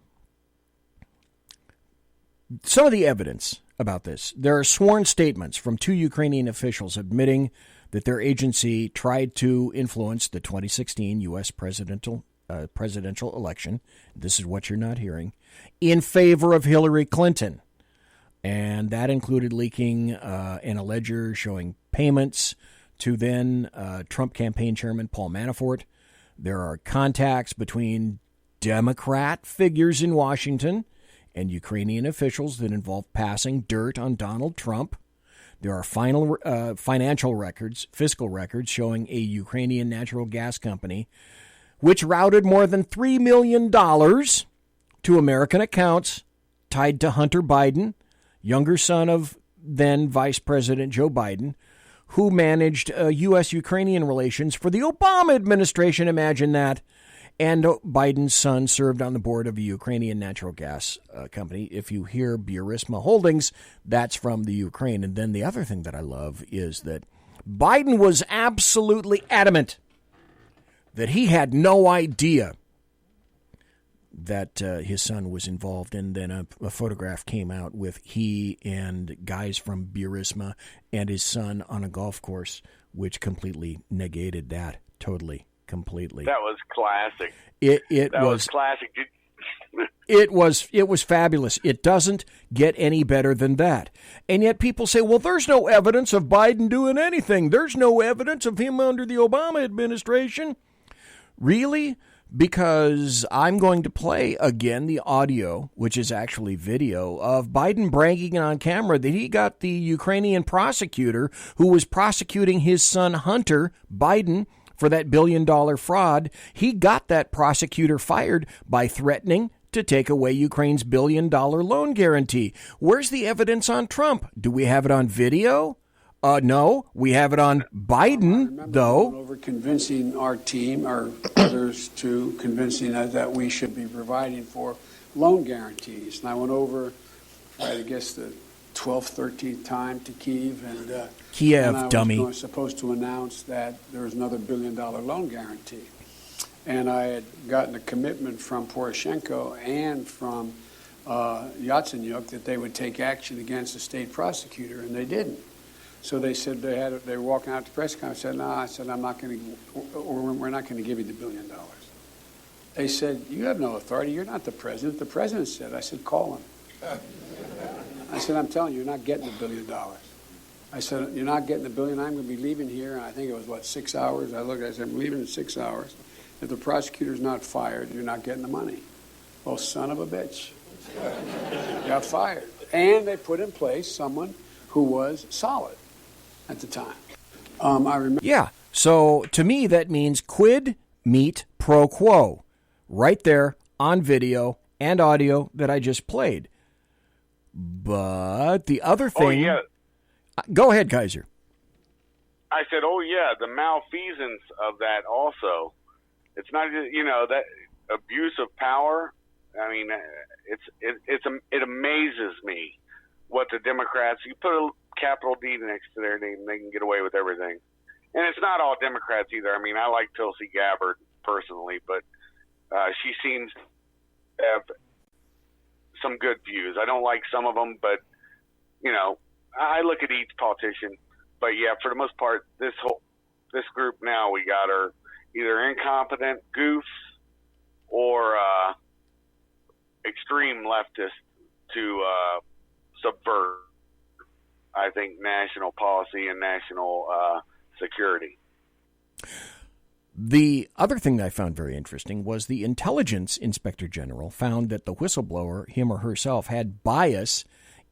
S3: of the evidence about this. There are sworn statements from two Ukrainian officials admitting that their agency tried to influence the 2016 U.S. presidential election. This is what you're not hearing, in favor of Hillary Clinton. And that included leaking in a ledger showing payments to then Trump campaign chairman Paul Manafort. There are contacts between Democrat figures in Washington and Ukrainian officials that involve passing dirt on Donald Trump. There are financial records, fiscal records, showing a Ukrainian natural gas company which routed more than $3 million to American accounts tied to Hunter Biden, younger son of then Vice President Joe Biden, who managed U.S.-Ukrainian relations for the Obama administration. Imagine that. And Biden's son served on the board of a Ukrainian natural gas company. If you hear Burisma Holdings, that's from the Ukraine. And then the other thing that I love is that Biden was absolutely adamant that he had no idea that his son was involved. And then a photograph came out with he and guys from Burisma and his son on a golf course, which completely negated that totally. Completely.
S4: That was classic.
S3: It was
S4: classic.
S3: It was fabulous. It doesn't get any better than that. And yet people say, well, there's no evidence of Biden doing anything. There's no evidence of him under the Obama administration. Really? Because I'm going to play again the audio, which is actually video, of Biden bragging on camera that he got the Ukrainian prosecutor who was prosecuting his son Hunter Biden for that $1 billion fraud. He got that prosecutor fired by threatening to take away Ukraine's $1 billion loan guarantee. Where's the evidence on Trump? Do we have it on video? No, we have it on Biden, though.
S16: Over convincing our team or others to convincing us that we should be providing for loan guarantees. And I went over, I guess, the 12th, 13th time to Kyiv. And
S3: Kiev, dummy.
S16: I was supposed to announce that there was another $1 billion loan guarantee. And I had gotten a commitment from Poroshenko and from Yatsenyuk that they would take action against the state prosecutor, and they didn't. So they said they were walking out to the press conference. I said, no, I'm not going to, or we're not going to give you the $1 billion. They said, you have no authority. You're not the president. The president said. I said, call him. I said, I'm telling you, you're not getting the $1 billion. I said, you're not getting the $1 billion. I'm going to be leaving here. And I think it was, 6 hours? I said, I'm leaving in 6 hours. If the prosecutor's not fired, you're not getting the money. Well, son of a bitch. Got fired. And they put in place someone who was solid at the time. I remember.
S3: Yeah. So to me, that means quid meet pro quo. Right there on video and audio that I just played. But the other thing.
S4: Oh, yeah.
S3: Go ahead, Kaiser.
S4: I said, oh, yeah, the malfeasance of that also. It's not just, that abuse of power. I mean, it amazes me what the Democrats, you put a capital D next to their name, they can get away with everything. And it's not all Democrats either. I mean, I like Tulsi Gabbard personally, but she seems to have some good views. I don't like some of them, but, I look at each politician. But, yeah, for the most part, this group now we got are either incompetent goofs or extreme leftists to subvert, I think, national policy and national security.
S3: The other thing that I found very interesting was the Intelligence Inspector General found that the whistleblower, him or herself, had bias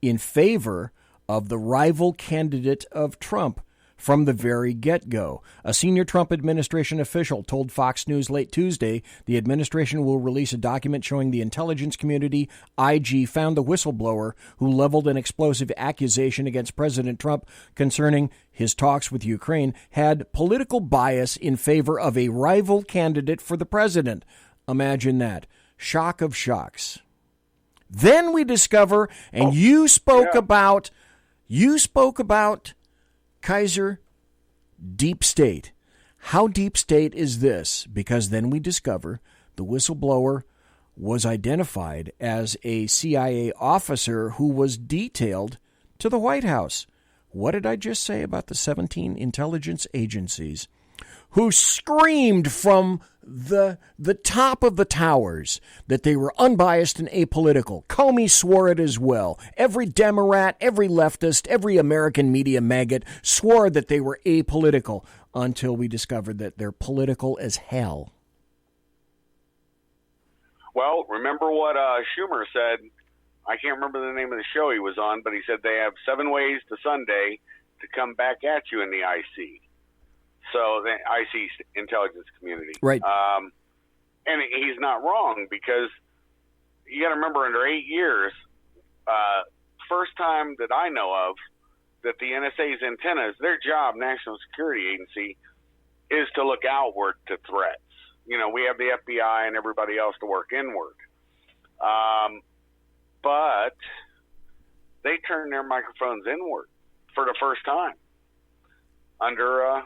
S3: in favor of the rival candidate of Trump from the very get-go. A senior Trump administration official told Fox News late Tuesday the administration will release a document showing the intelligence community IG found the whistleblower who leveled an explosive accusation against President Trump concerning his talks with Ukraine had political bias in favor of a rival candidate for the president. Imagine that. Shock of shocks. Then we discover, and you spoke about Kaiser, deep state. How deep state is this? Because then we discover the whistleblower was identified as a CIA officer who was detailed to the White House. What did I just say about the 17 intelligence agencies who screamed from the top of the towers that they were unbiased and apolitical? Comey swore it as well. Every Democrat, every leftist, every American media maggot swore that they were apolitical until we discovered that they're political as hell.
S4: Well, remember what Schumer said? I can't remember the name of the show he was on, but he said they have 7 ways to Sunday to come back at you in the IC. So the IC intelligence community.
S3: Right.
S4: And he's not wrong, because you got to remember, under 8 years, first time that I know of that the NSA's antennas, their job, National Security Agency, is to look outward to threats. We have the FBI and everybody else to work inward. But they turn their microphones inward for the first time under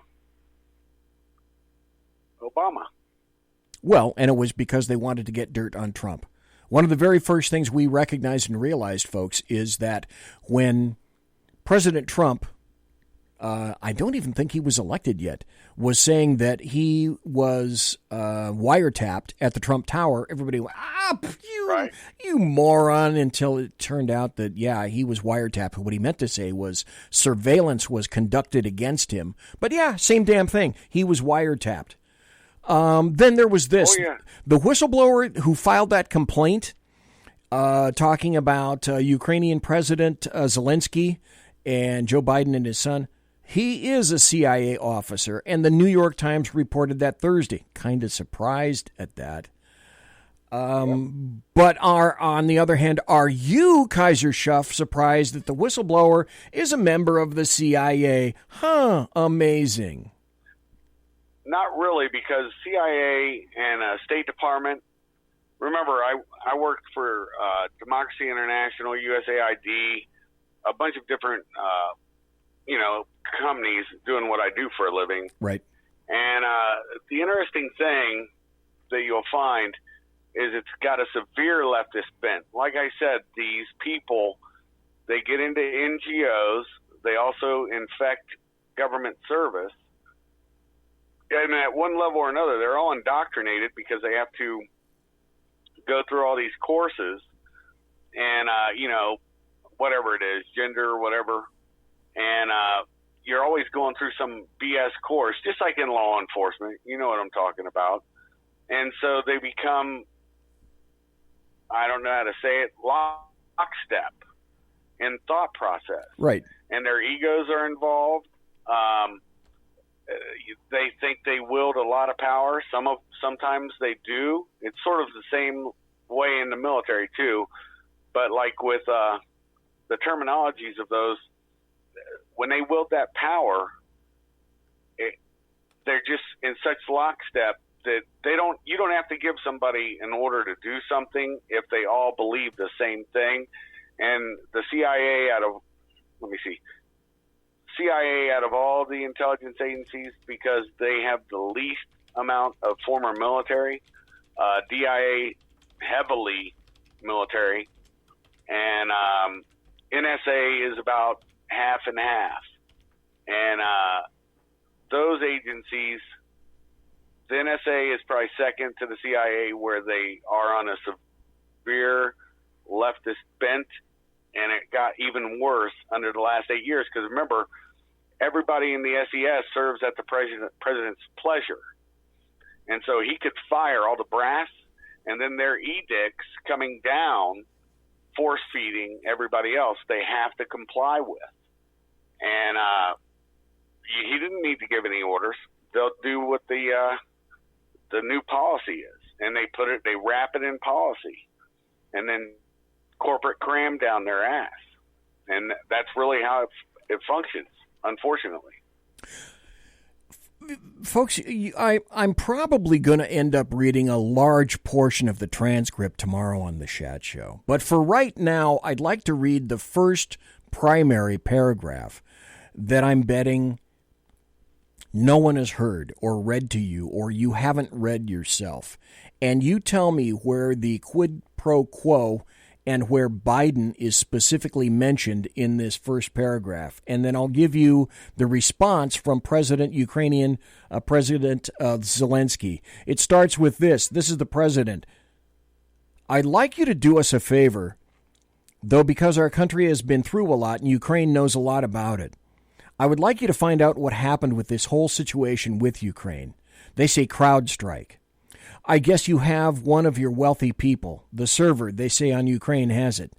S4: Obama.
S3: Well, and it was because they wanted to get dirt on Trump. One of the very first things we recognized and realized, folks, is that when President Trump I don't even think he was elected yet, was saying that he was wiretapped at the Trump Tower. Everybody went, you moron, until it turned out that, yeah, he was wiretapped. What he meant to say was surveillance was conducted against him. But, yeah, same damn thing. He was wiretapped. Then there was this.
S4: Oh, yeah.
S3: The whistleblower who filed that complaint talking about Ukrainian President Zelensky and Joe Biden and his son. He is a CIA officer, and the New York Times reported that Thursday. Kind of surprised at that. But on the other hand, are you, Kaiser Schuff, surprised that the whistleblower is a member of the CIA? Amazing.
S4: Not really, because CIA and State Department, remember, I worked for Democracy International, USAID, a bunch of different, companies doing what I do for a living.
S3: Right.
S4: And the interesting thing that you'll find is it's got a severe leftist bent. Like I said, these people, they get into NGOs. They also infect government service. And at one level or another, they're all indoctrinated because they have to go through all these courses and, whatever it is, gender, whatever. And you're always going through some BS course, just like in law enforcement. You know what I'm talking about. And so they become, I don't know how to say it, lockstep in thought process.
S3: Right.
S4: And their egos are involved. They think they wield a lot of power. Sometimes they do. It's sort of the same way in the military too. But like with the terminologies of those, when they wield that power, they're just in such lockstep that you don't have to give somebody an order to do something if they all believe the same thing. And the CIA out of all the intelligence agencies, because they have the least amount of former military, DIA heavily military, and NSA is about half and half. And those agencies, the NSA is probably second to the CIA, where they are on a severe leftist bent, and it got even worse under the last 8 years. Because remember, everybody in the SES serves at the president's pleasure. And so he could fire all the brass, and then their edicts coming down, force-feeding everybody else, they have to comply with. And he didn't need to give any orders. They'll do what the new policy is, and they wrap it in policy, and then corporate cram down their ass. And that's really how it functions, unfortunately.
S3: Folks, I'm probably going to end up reading a large portion of the transcript tomorrow on the Chat Show. But for right now, I'd like to read the first primary paragraph that I'm betting no one has heard or read to you, or you haven't read yourself. And you tell me where the quid pro quo and where Biden is specifically mentioned in this first paragraph. And then I'll give you the response from Ukrainian President Zelensky. It starts with this. This is the president. I'd like you to do us a favor, though, because our country has been through a lot and Ukraine knows a lot about it. I would like you to find out what happened with this whole situation with Ukraine. They say CrowdStrike. I guess you have one of your wealthy people. The server, they say, on Ukraine has it.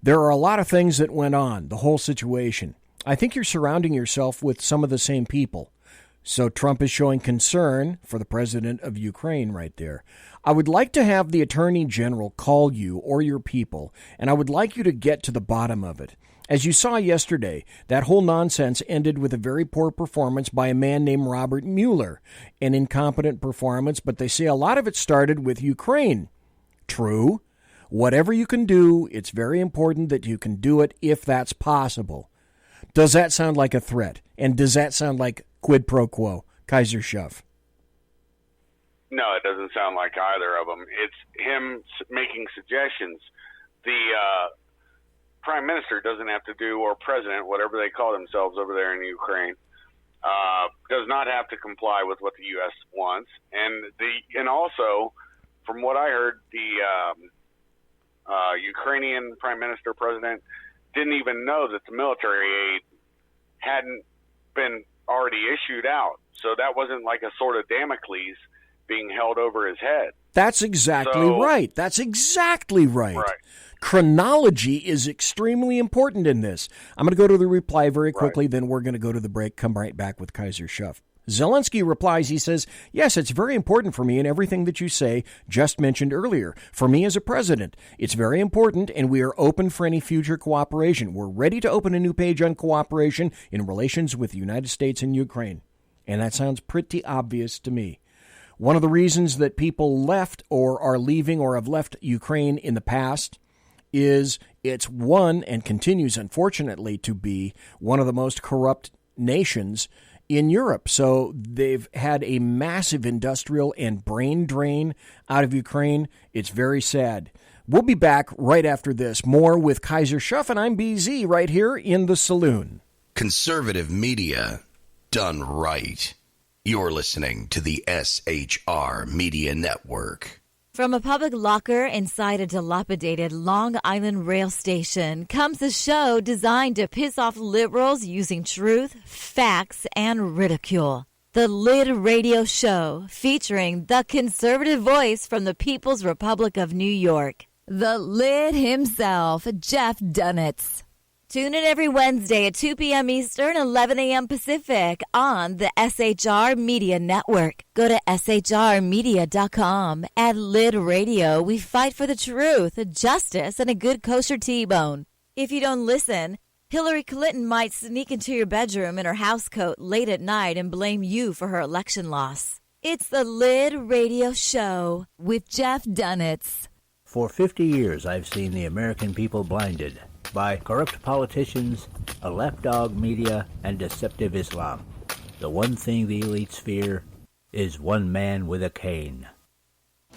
S3: There are a lot of things that went on, the whole situation. I think you're surrounding yourself with some of the same people. So Trump is showing concern for the president of Ukraine right there. I would like to have the Attorney General call you or your people, and I would like you to get to the bottom of it. As you saw yesterday, that whole nonsense ended with a very poor performance by a man named Robert Mueller, an incompetent performance, but they say a lot of it started with Ukraine. True. Whatever you can do, it's very important that you can do it if that's possible. Does that sound like a threat? And does that sound like quid pro quo? Kaiser Schuff.
S4: No, it doesn't sound like either of them. It's him making suggestions. The prime minister doesn't have to do, or president, whatever they call themselves over there in Ukraine, does not have to comply with what the U.S. wants. And also, from what I heard, the Ukrainian prime minister, president, didn't even know that the military aid hadn't been already issued out. So that wasn't like a sword of Damocles being held over his head.
S3: That's exactly right. That's exactly right. Chronology is extremely important in this. I'm going to go to the reply very quickly, then we're going to go to the break, come right back with KAISER SHUFF. Zelensky replies, he says, yes, it's very important for me and everything that you say just mentioned earlier. For me as a president, it's very important, and we are open for any future cooperation. We're ready to open a new page on cooperation in relations with the United States and Ukraine. And that sounds pretty obvious to me. One of the reasons that people left or are leaving or have left Ukraine in the past is it's one, and continues unfortunately to be, one of the most corrupt nations in Europe. So they've had a massive industrial and brain drain out of Ukraine. It's very sad. We'll be back right after this. More with KAISER SHUFF, and I'm BZ right here in the saloon.
S7: Conservative media done right. You're listening to the SHR Media Network.
S8: From a public locker inside a dilapidated Long Island rail station comes a show designed to piss off liberals using truth, facts, and ridicule. The Lid Radio Show, featuring the conservative voice from the People's Republic of New York, the Lid himself, Jeff Dunetz. Tune in every Wednesday at 2 p.m. Eastern, 11 a.m. Pacific on the SHR Media Network. Go to shrmedia.com. At Lid Radio, we fight for the truth, justice, and a good kosher T-bone. If you don't listen, Hillary Clinton might sneak into your bedroom in her housecoat late at night and blame you for her election loss. It's the Lid Radio Show with Jeff Dunetz.
S9: For 50 years, I've seen the American people blinded by corrupt politicians, a lapdog media, and deceptive Islam. The one thing the elites fear is one man with a cane.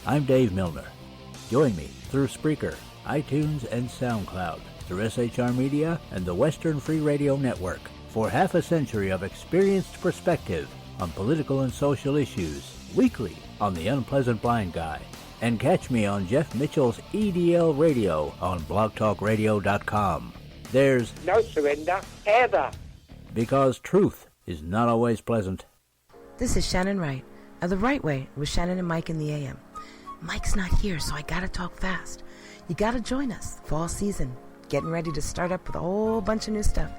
S9: I'm Dave Milner. Join me through Spreaker, iTunes, and SoundCloud, through SHR Media and the Western Free Radio Network, for half a century of experienced perspective on political and social issues, weekly on The Unpleasant Blind Guy. And catch me on Jeff Mitchell's EDL Radio on blogtalkradio.com. There's
S10: no surrender, ever.
S9: Because truth is not always pleasant.
S11: This is Shannon Wright of The Right Way with Shannon and Mike in the AM. Mike's not here, so I gotta talk fast. You gotta join us. Fall season. Getting ready to start up with a whole bunch of new stuff.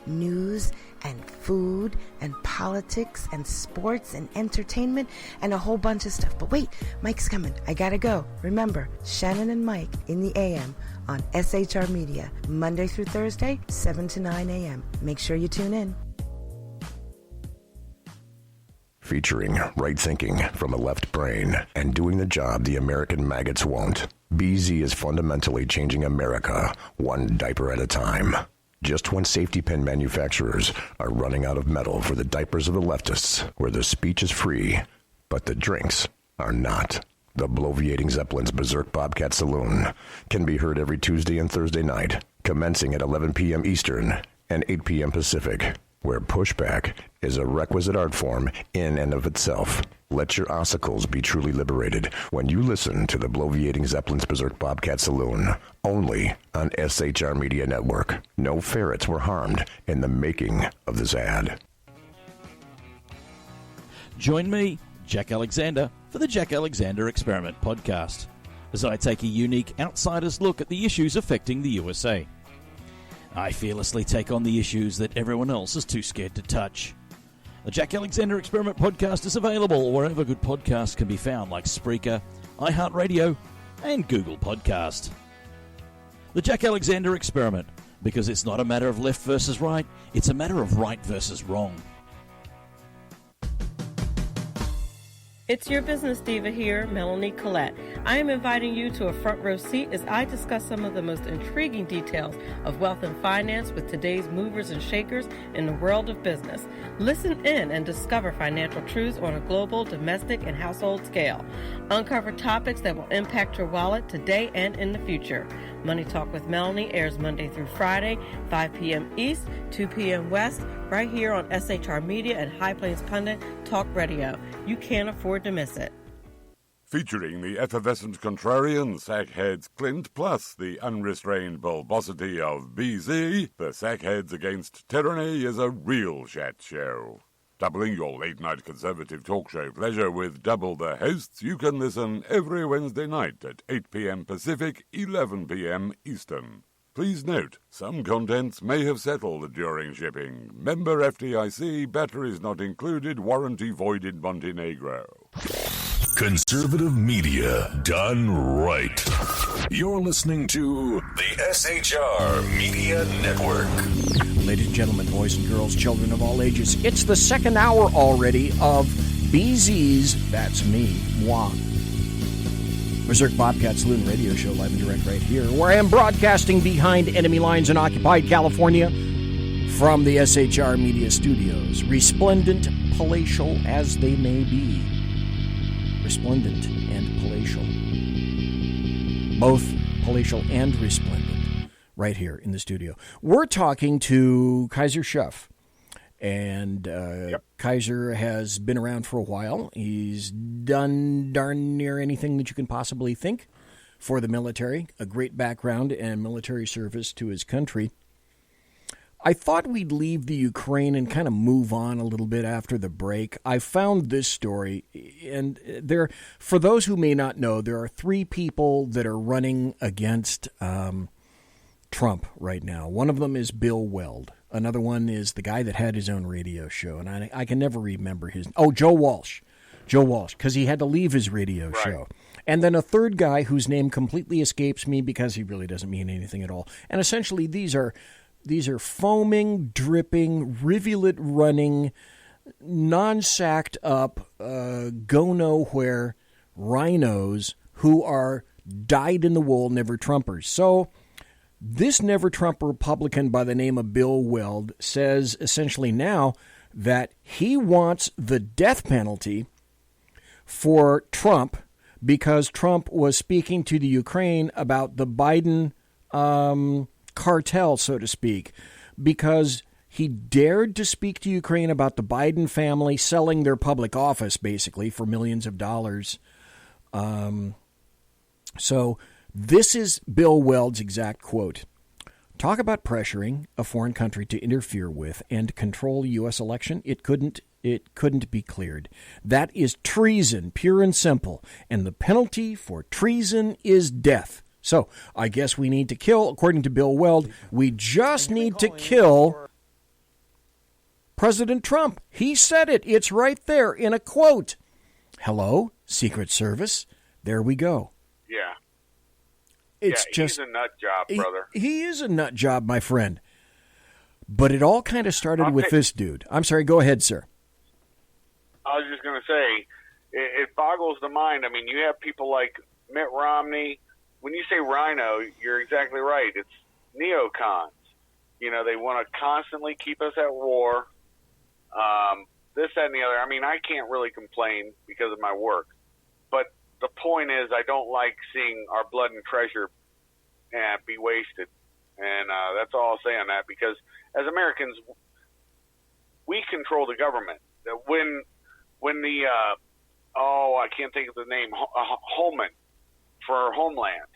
S11: News and food and politics and sports and entertainment and a whole bunch of stuff. But wait, Mike's coming. I gotta go. Remember, Shannon and Mike in the AM on SHR Media, Monday through Thursday, 7 to 9 a.m. Make sure you tune in.
S12: Featuring right thinking from a left brain and doing the job the American maggots won't. BZ is fundamentally changing America, one diaper at a time. Just when safety pin manufacturers are running out of metal for the diapers of the leftists, where the speech is free, but the drinks are not. The Bloviating Zeppelin's Berserk Bobcat Saloon can be heard every Tuesday and Thursday night, commencing at 11 p.m. Eastern and 8 p.m. Pacific, where pushback is a requisite art form in and of itself. Let your ossicles be truly liberated when you listen to the Bloviating Zeppelin's Berserk Bobcat Saloon, only on SHR Media Network. No ferrets were harmed in the making of this ad.
S13: Join me, Jack Alexander, for the Jack Alexander Experiment podcast, as I take a unique outsider's look at the issues affecting the USA. I fearlessly take on the issues that everyone else is too scared to touch. The Jack Alexander Experiment podcast is available wherever good podcasts can be found, like Spreaker, iHeartRadio, and Google Podcast. The Jack Alexander Experiment, because it's not a matter of left versus right, it's a matter of right versus wrong.
S14: It's your business diva here, Melanie Collette. I am inviting you to a front row seat as I discuss some of the most intriguing details of wealth and finance with today's movers and shakers in the world of business. Listen in and discover financial truths on a global, domestic, and household scale. Uncover topics that will impact your wallet today and in the future. Money Talk with Melanie airs Monday through Friday, 5 p.m. East, 2 p.m. West, right here on SHR Media and High Plains Pundit Talk Radio. You can't afford to miss it.
S15: Featuring the effervescent contrarian, Sackheads Clint, plus the unrestrained bulbosity of BZ, the Sackheads Against Tyranny is a real chat show. Doubling your late-night conservative talk show pleasure with double the hosts, you can listen every Wednesday night at 8 p.m. Pacific, 11 p.m. Eastern. Please note, some contents may have settled during shipping. Member FDIC, batteries not included, warranty voided Montenegro.
S1: Conservative media done right. You're listening to the SHR Media Network.
S3: Ladies and gentlemen, boys and girls, children of all ages, it's the second hour already of BZ's That's Me, Moi. Berserk Bobcat Saloon radio show live and direct right here, where I am broadcasting behind enemy lines in occupied California from the SHR Media Studios. Resplendent, palatial as they may be. Resplendent and palatial. Both palatial and resplendent right here in the studio. We're talking to KAISER SHUFF. And KAISER has been around for a while. He's done darn near anything that you can possibly think for the military. A great background and military service to his country. I thought we'd leave the Ukraine and kind of move on a little bit after the break. I found this story, and for those who may not know, there are three people that are running against Trump right now. One of them is Bill Weld. Another one is the guy that had his own radio show, and I can never remember his... Oh, Joe Walsh. Joe Walsh, because he had to leave his radio show. And then a third guy whose name completely escapes me because he really doesn't mean anything at all. And essentially, these are foaming, dripping, rivulet-running, non-sacked up, go-nowhere rhinos who are dyed-in-the-wool never-Trumpers. So this never-Trump Republican by the name of Bill Weld says essentially now that he wants the death penalty for Trump because Trump was speaking to the Ukraine about the Biden cartel, so to speak, because he dared to speak to Ukraine about the Biden family selling their public office, basically, for millions of dollars. So this is Bill Weld's exact quote. Talk about pressuring a foreign country to interfere with and control a U.S. election. It couldn't be cleared. That is treason, pure and simple. And the penalty for treason is death. So I guess we need to kill, according to Bill Weld, we just need to kill President Trump. He said it. It's right there in a quote. Hello, Secret Service. There we go.
S4: Yeah.
S3: It's
S4: he's a nut job, brother.
S3: He is a nut job, my friend. But it all kind of started with this dude. I'm sorry, go ahead, sir.
S4: I was just going to say, it boggles the mind. I mean, you have people like Mitt Romney. When you say rhino, you're exactly right. It's neocons. You know, they want to constantly keep us at war. This, that, and the other. I mean, I can't really complain because of my work. But the point is, I don't like seeing our blood and treasure be wasted. And that's all I'll say on that, because as Americans, we control the government. When the, I can't think of the name, Holman for Homeland,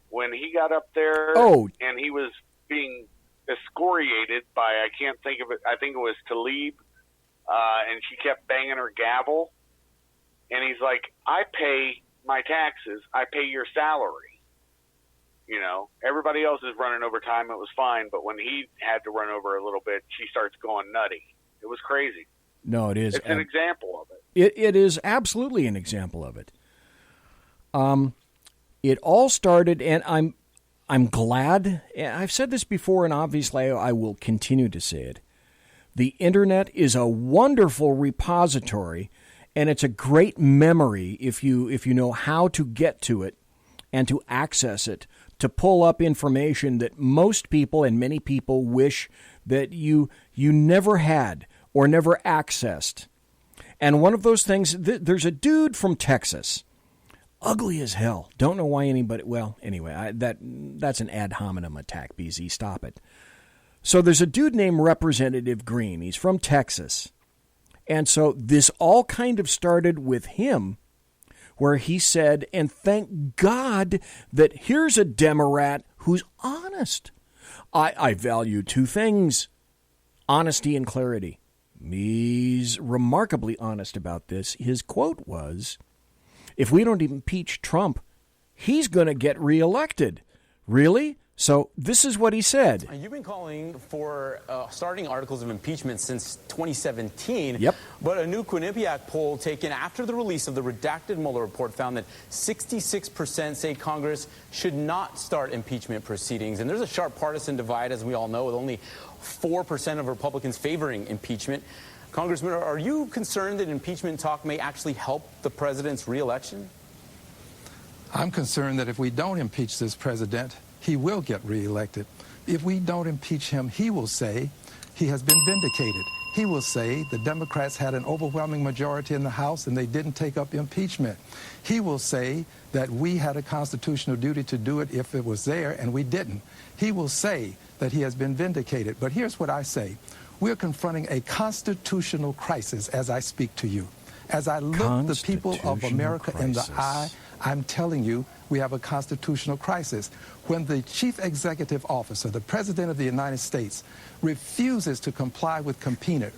S4: when he got up there and he was being excoriated by, I can't think of it, I think it was Tlaib, and she kept banging her gavel. And he's like, I pay my taxes, I pay your salary. You know, everybody else is running over time. It was fine. But when he had to run over a little bit, she starts going nutty. It was crazy.
S3: No, it is.
S4: It's an example of it.
S3: It is absolutely an example of it. It all started, and I'm glad. I've said this before, and obviously I will continue to say it. The internet is a wonderful repository, And it's a great memory if you know how to get to it and to access it, to pull up information that most people and many people wish that you never had or never accessed. And one of those things, there's a dude from Texas, ugly as hell. Don't know why anybody, well, anyway, that's an ad hominem attack, BZ, stop it. So there's a dude named Representative Green. He's from Texas. And so this all kind of started with him, where he said, and thank God that here's a Democrat who's honest. I value two things, honesty and clarity. He's remarkably honest about this. His quote was, if we don't impeach Trump, he's going to get reelected. Really? So this is what he said.
S17: You've been calling for starting articles of impeachment since 2017.
S3: Yep.
S17: But a new Quinnipiac poll taken after the release of the redacted Mueller report found that 66% say Congress should not start impeachment proceedings. And there's a sharp partisan divide, as we all know, with only 4% of Republicans favoring impeachment. Congressman, are you concerned that impeachment talk may actually help the president's reelection?
S18: I'm concerned that if we don't impeach this president, he will get reelected. If we don't impeach him, he will say he has been vindicated. He will say the Democrats had an overwhelming majority in the House and they didn't take up impeachment. He will say that we had a constitutional duty to do it if it was there and we didn't. He will say that he has been vindicated. But here's what I say. We're confronting a constitutional crisis as I speak to you. As I look the people of America in the eye, I'm telling you, we have a constitutional crisis. When the chief executive officer, the president of the United States, refuses to comply with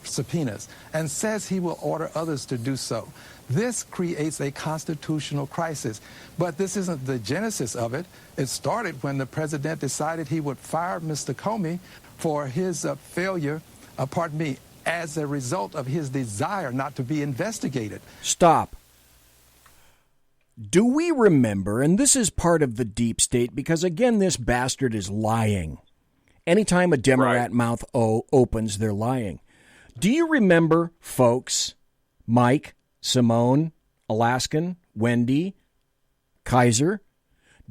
S18: subpoenas and says he will order others to do so, this creates a constitutional crisis. But this isn't the genesis of it. It started when the president decided he would fire Mr. Comey for his failure, as a result of his desire not to be investigated.
S3: Stop. Do we remember, and this is part of the deep state, because again, this bastard is lying. Anytime a Democrat mouth opens, they're lying. Do you remember, folks, Mike, Simone, Alaskan, Wendy, Kaiser?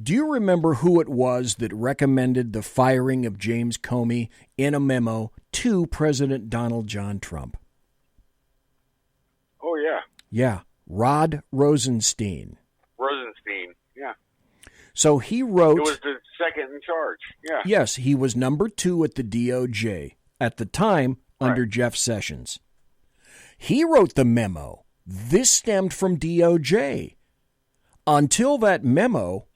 S3: Do you remember who it was that recommended the firing of James Comey in a memo to President Donald John Trump?
S4: Oh, yeah.
S3: Yeah, Rod Rosenstein.
S4: Yeah.
S3: So he wrote...
S4: It was the second in charge, yeah.
S3: Yes, he was number 2 at the DOJ, at the time under Jeff Sessions. He wrote the memo. This stemmed from DOJ. Until that memo,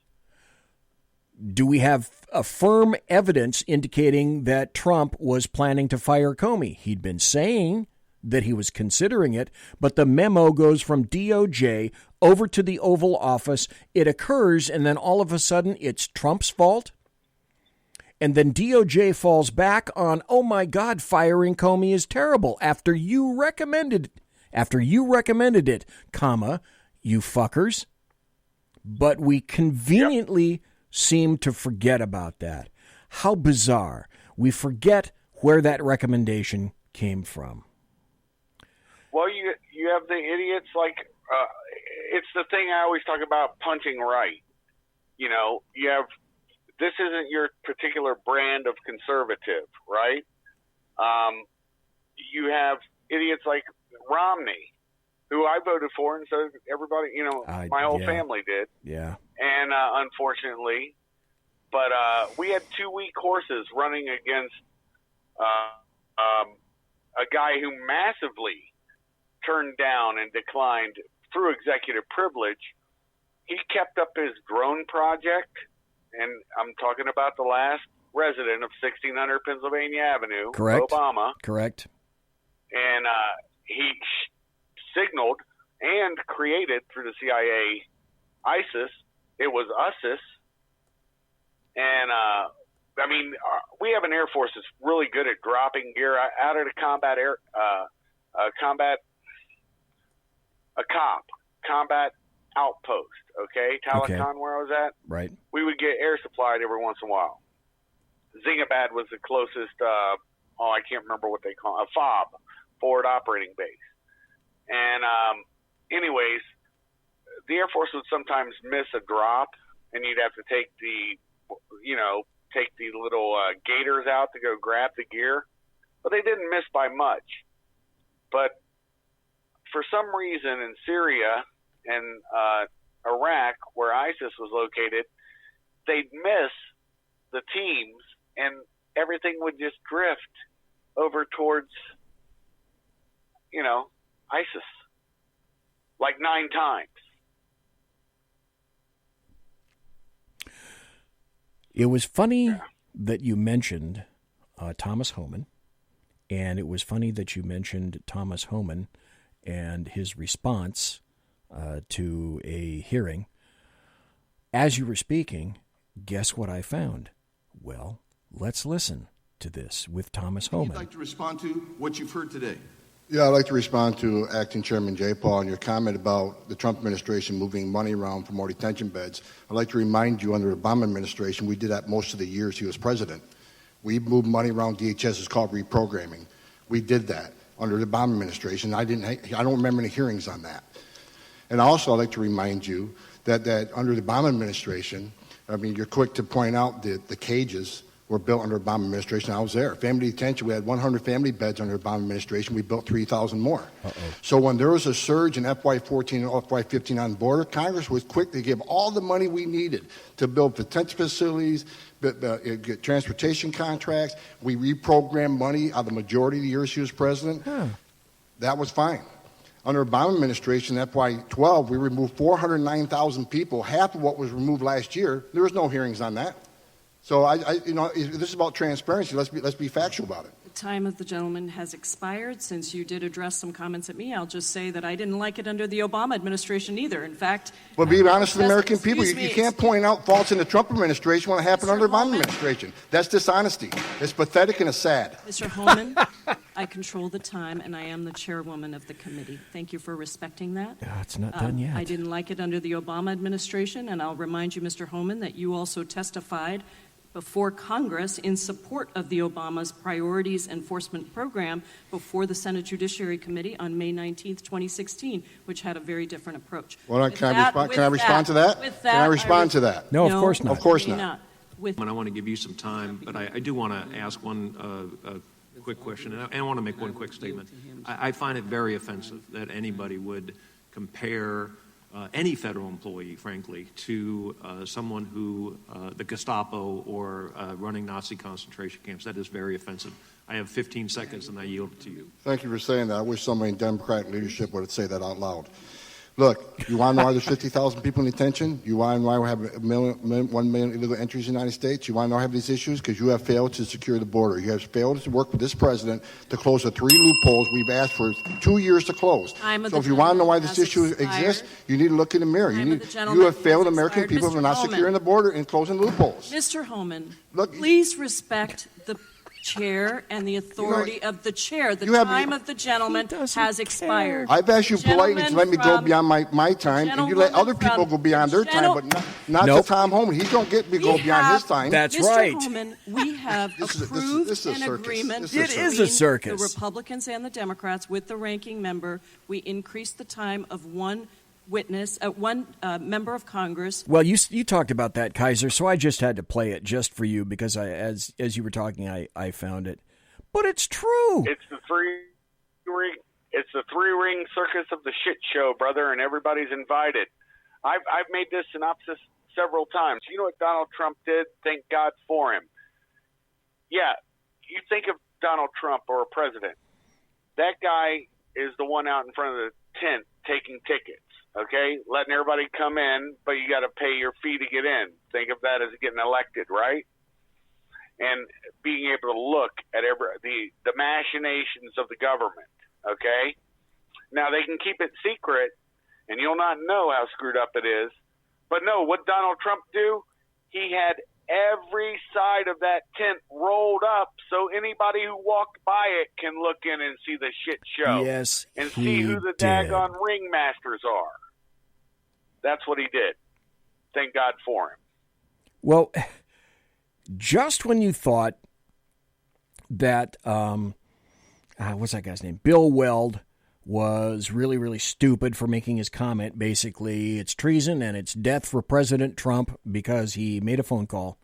S3: do we have a firm evidence indicating that Trump was planning to fire Comey? He'd been saying that he was considering it, but the memo goes from DOJ over to the Oval Office. It occurs, and then all of a sudden it's Trump's fault. And then DOJ falls back on, oh my God, firing Comey is terrible after you recommended it, comma, you fuckers. But we conveniently seem to forget about that. How bizarre. We forget where that recommendation came from.
S4: Well, you have the idiots like, it's the thing I always talk about, punching right. You know, you have, this isn't your particular brand of conservative, right? You have idiots like Romney, who I voted for, and so everybody, you know, my whole family did.
S3: Yeah.
S4: And unfortunately, but we had 2 weak horses running against a guy who massively turned down and declined through executive privilege. He kept up his drone project, and I'm talking about the last resident of 1600 Pennsylvania Avenue,
S3: Correct.
S4: Obama.
S3: Correct.
S4: And he signaled and created through the CIA ISIS. It was USIS. And, I mean, we have an Air Force that's really good at dropping gear out of the combat outpost, okay? Talakon, where I was at.
S3: Right.
S4: We would get air supplied every once in a while. Zingabad was the closest, I can't remember what they call it, a FOB, forward operating base. And anyways, the Air Force would sometimes miss a drop, and you'd have to take the little gators out to go grab the gear. But they didn't miss by much. But for some reason in Syria and Iraq, where ISIS was located, they'd miss the teams, and everything would just drift over towards, ISIS, like 9 times.
S3: It was funny that you mentioned Thomas Homan, and it was funny that you mentioned Thomas Homan and his response to a hearing. As you were speaking, guess what I found? Well, let's listen to this with Thomas Homan.
S19: You'd like to respond to what you've heard today?
S20: Yeah, I'd like to respond to Acting Chairman J. Paul and your comment about the Trump administration moving money around for more detention beds. I'd like to remind you, under the Obama administration, we did that most of the years he was president. We moved money around DHS. It's called reprogramming. We did that under the Obama administration. I don't remember any hearings on that. And also, I'd like to remind you that under the Obama administration, you're quick to point out that the cages were built under the Obama administration. I was there. Family detention, we had 100 family beds under the Obama administration. We built 3,000 more. So when there was a surge in FY14 and FY15 on the border, Congress was quick to give all the money we needed to build detention facilities, get transportation contracts. We reprogrammed money out of the majority of the years he was president. That was fine. Under Obama administration, FY12, we removed 409,000 people, half of what was removed last year. There was no hearings on that. So this is about transparency. Let's be factual about it.
S21: The time of the gentleman has expired. Since you did address some comments at me, I'll just say that I didn't like it under the Obama administration either. In fact,
S20: well, be honest with the American people. You can't point out faults in the Trump administration when it happened under the Obama administration. That's dishonesty. It's pathetic and it's sad.
S21: Mr. Holman, I control the time, and I am the chairwoman of the committee. Thank you for respecting that.
S3: It's not done yet.
S21: I didn't like it under the Obama administration, and I'll remind you, Mr. Holman, that you also testified before Congress in support of the Obama's priorities enforcement program before the Senate Judiciary Committee on May 19th, 2016, which had a very different approach.
S20: Well, can I respond to that? Can I respond to that?
S3: No, of course not.
S20: Of course not.
S22: I want to give you some time, but I do want to ask one quick question, and I want to make one quick statement. I find it very offensive that anybody would compare any federal employee, frankly, to someone who, the Gestapo or running Nazi concentration camps. That is very offensive. I have 15 seconds and I yield it to you.
S20: Thank you for saying that. I wish somebody in Democratic leadership would say that out loud. Look, you want to know why there's 50,000 people in detention? You want to know why we have 1 million illegal entries in the United States? You want to know why we have these issues? Because you have failed to secure the border. You have failed to work with this president to close the 3 loopholes we've asked for 2 years to close. So if you want to know why this issue exists, you need to look in the mirror. You have failed American people for not securing the border and closing loopholes.
S21: Mr. Holman, please respect the chair and the authority of the chair. The time of the gentleman has expired.
S20: I've asked you politely to let me go beyond my time, and you let other people go beyond their time, but not to Tom Homan. He don't get me go beyond his time.
S3: That's
S21: Mr.
S3: right.
S21: Holman, we have approved an agreement
S3: It is a circus.
S21: The Republicans and the Democrats with the ranking member. We increased the time of one witness, one member of Congress.
S3: Well, you talked about that, Kaiser, so I just had to play it just for you because as you were talking, I found it. But it's true.
S4: It's the three ring circus of the shit show, brother, and everybody's invited. I've made this synopsis several times. You know what Donald Trump did? Thank God for him. Yeah, you think of Donald Trump or a president. That guy is the one out in front of the tent taking tickets. Okay, letting everybody come in, but you got to pay your fee to get in. Think of that as getting elected, right? And being able to look at the machinations of the government. Okay, now they can keep it secret, and you'll not know how screwed up it is. But no, what Donald Trump do? He had every side of that tent rolled up so anybody who walked by it can look in and see the shit show.
S3: Yes,
S4: and see who the daggone ringmasters are. That's what he did. Thank God for him.
S3: Well, just when you thought that, what's that guy's name? Bill Weld was really, really stupid for making his comment. Basically, it's treason and it's death for President Trump because he made a phone call.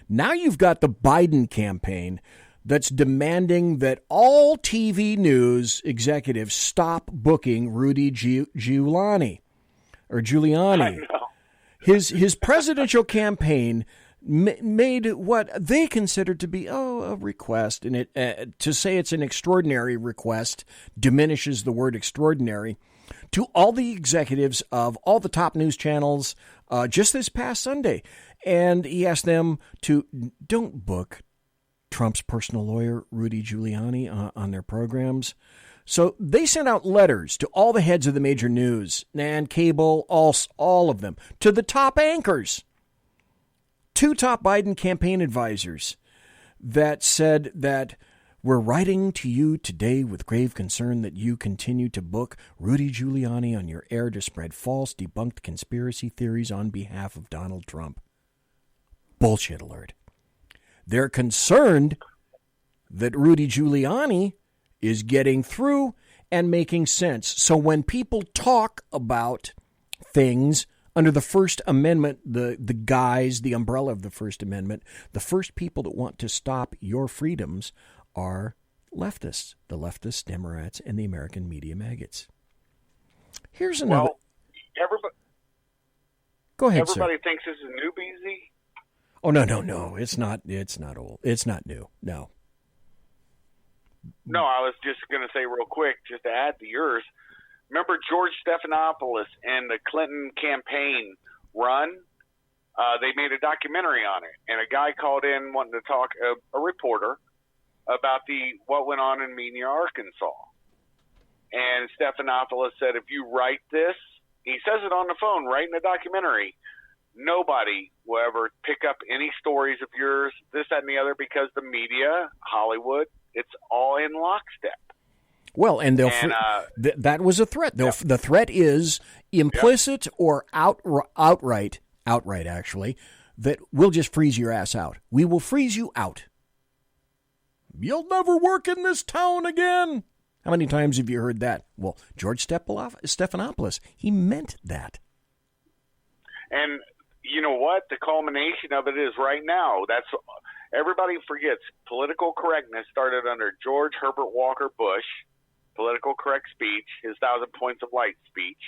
S3: Now you've got the Biden campaign that's demanding that all TV news executives stop booking Rudy Giuliani. His presidential campaign made what they considered to be a request, and to say it's an extraordinary request diminishes the word extraordinary, to all the executives of all the top news channels just this past Sunday. And he asked them to don't book Trump's personal lawyer, Rudy Giuliani, on their programs. So they sent out letters to all the heads of the major news and cable, all of them, to the top anchors. 2 top Biden campaign advisors that said that we're writing to you today with grave concern that you continue to book Rudy Giuliani on your air to spread false, debunked conspiracy theories on behalf of Donald Trump. Bullshit alert. They're concerned that Rudy Giuliani is getting through and making sense. So when people talk about things under the First Amendment, the umbrella of the First Amendment, the first people that want to stop your freedoms are leftists, the leftist Democrats and the American media maggots. Here's another.
S4: Well, everybody.
S3: Go ahead,
S4: everybody
S3: sir.
S4: thinks this is new, BZ.
S3: Oh, no. It's not old. It's not new. No.
S4: No, I was just going to say real quick, just to add to yours. Remember George Stephanopoulos and the Clinton campaign run? They made a documentary on it, and a guy called in wanting to talk, a reporter, about what went on in Mena, Arkansas. And Stephanopoulos said, if you write this, he says it on the phone right in the documentary, nobody will ever pick up any stories of yours, this, that, and the other, because the media, Hollywood, it's all in lockstep.
S3: Well, and that was a threat. The threat is implicit or outright, actually, that we'll just freeze your ass out. We will freeze you out. You'll never work in this town again. How many times have you heard that? Well, George Stephanopoulos, he meant that.
S4: And you know what? The culmination of it is right now. Everybody forgets political correctness started under George Herbert Walker Bush, political correct speech, his 1,000 Points of Light speech.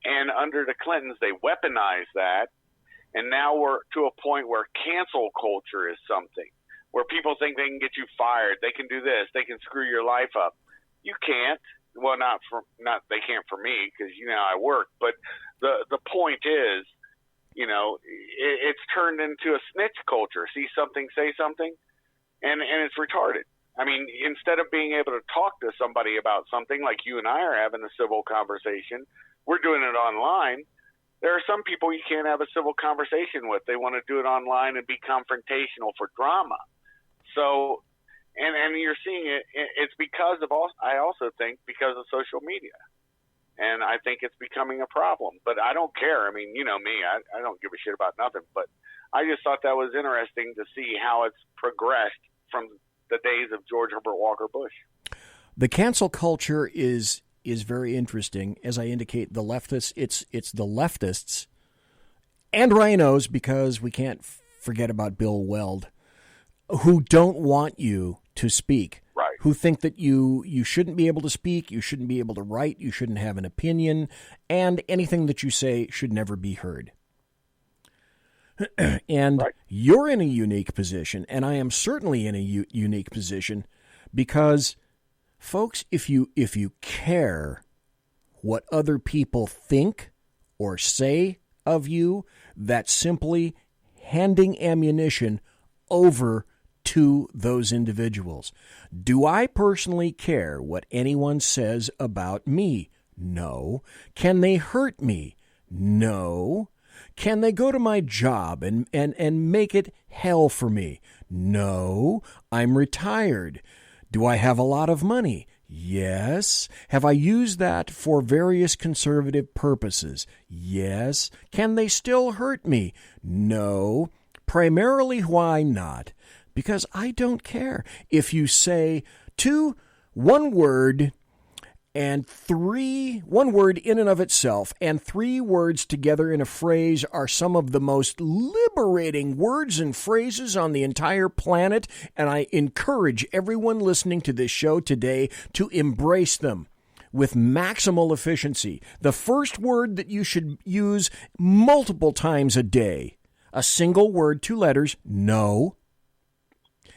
S4: And under the Clintons, they weaponized that. And now we're to a point where cancel culture is something, where people think they can get you fired. They can do this. They can screw your life up. You can't. Well, they can't for me because, I work. But the point is, it's turned into a snitch culture. See something, say something, and it's retarded. I mean, instead of being able to talk to somebody about something like you and I are having a civil conversation, we're doing it online. There are some people you can't have a civil conversation with. They want to do it online and be confrontational for drama. So, and you're seeing it. It's because of I also think because of social media. And I think it's becoming a problem. But I don't care. I mean, you know me. I don't give a shit about nothing. But I just thought that was interesting to see how it's progressed from the days of George Herbert Walker Bush.
S3: The cancel culture is very interesting. As I indicate, the leftists, it's the leftists and rhinos, because we can't forget about Bill Weld, who don't want you to speak.
S4: Right.
S3: Who think that you shouldn't be able to speak, you shouldn't be able to write, you shouldn't have an opinion, and anything that you say should never be heard. And right. You're in a unique position, and I am certainly in a unique position, because, folks, if you care what other people think or say of you, that's simply handing ammunition over to those individuals. Do I personally care what anyone says about me? No. Can they hurt me? No. Can they go to my job and make it hell for me? No. I'm retired. Do I have a lot of money? Yes. Have I used that for various conservative purposes? Yes. Can they still hurt me? No. Primarily, why not? Because I don't care. If you say one word And one word in and of itself, and 3 words together in a phrase are some of the most liberating words and phrases on the entire planet, and I encourage everyone listening to this show today to embrace them with maximal efficiency. The first word that you should use multiple times a day, a single word, 2 letters, no.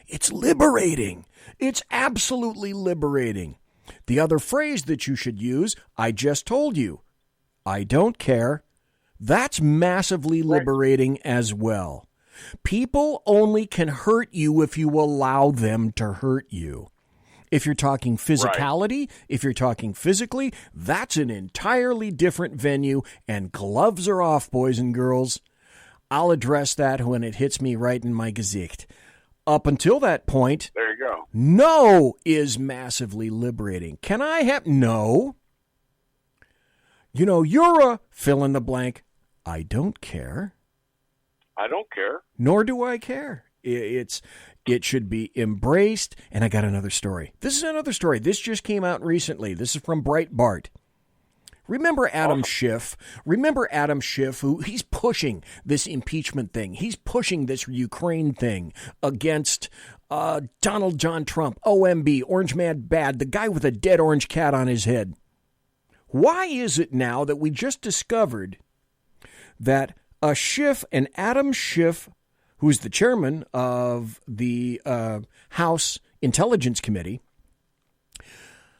S3: It's liberating. It's absolutely liberating. The other phrase that you should use, I just told you, I don't care. That's massively liberating as well. People only can hurt you if you allow them to hurt you. If you're talking physicality, if you're talking physically, that's an entirely different venue, and gloves are off, boys and girls. I'll address that when it hits me right in my Gesicht. Up until that point,
S4: there you go.
S3: No is massively liberating. Can I have no? You know, you're a fill in the blank. I don't care.
S4: I don't care.
S3: Nor do I care. It should be embraced. And I got another story. This is another story. This just came out recently. This is from Breitbart. Remember Adam Schiff? Remember Adam Schiff, who he's pushing this impeachment thing. He's pushing this Ukraine thing against Donald John Trump, OMB, Orange Man Bad, the guy with a dead orange cat on his head. Why is it now that we just discovered that a Schiff, an Adam Schiff, who's the chairman of the House Intelligence Committee,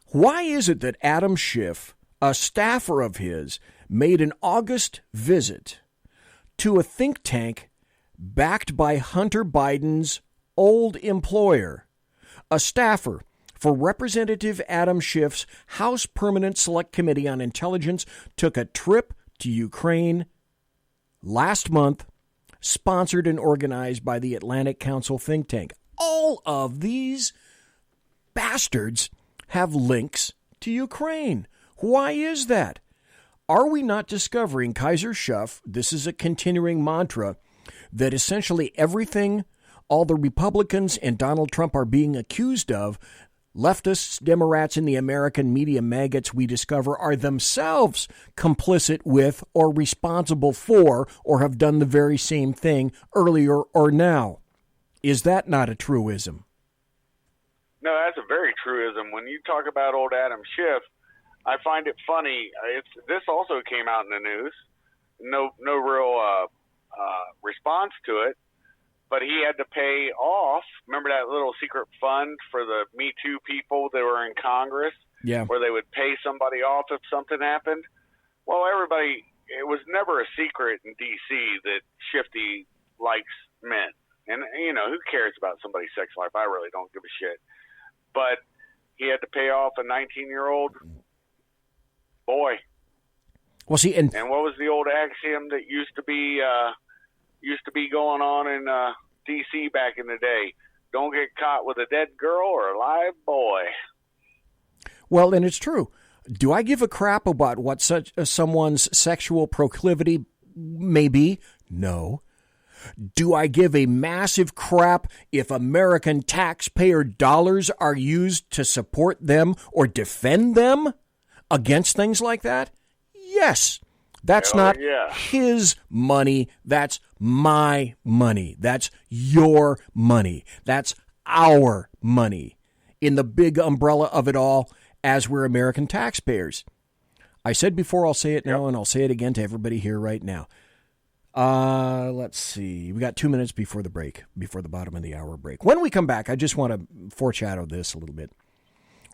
S3: why is it that Adam Schiff, a staffer of his, made an August visit to a think tank backed by Hunter Biden's old employer? A staffer for Representative Adam Schiff's House Permanent Select Committee on Intelligence took a trip to Ukraine last month, sponsored and organized by the Atlantic Council think tank. All of these bastards have links to Ukraine. Why is that? Are we not discovering, KAISER SHUFF, this is a continuing mantra, that essentially everything all the Republicans and Donald Trump are being accused of, leftists, Democrats, and the American media maggots we discover are themselves complicit with or responsible for or have done the very same thing earlier or now? Is that not a truism?
S4: No, that's a very truism. When you talk about old Adam Schiff, I find it funny. This also came out in the news. No real response to it, but he had to pay off. Remember that little secret fund for the Me Too people that were in Congress?
S3: Yeah.
S4: Where they would pay somebody off if something happened? Well, it was never a secret in D.C. that Shifty likes men. And, you know, who cares about somebody's sex life? I really don't give a shit. But he had to pay off a 19-year-old boy.
S3: Well, see, and
S4: what was the old axiom that used to be going on in D.C. back in the day? Don't get caught with a dead girl or a live boy.
S3: Well, and it's true. Do I give a crap about what someone's sexual proclivity may be? No. Do I give a massive crap if American taxpayer dollars are used to support them or defend them against things like that? Yes. That's not his money. That's my money. That's your money. That's our money in the big umbrella of it all as we're American taxpayers. I said before, I'll say it now, and I'll say it again to everybody here right now. Let's see. We got 2 minutes before the break, before the bottom of the hour break. When we come back, I just want to foreshadow this a little bit.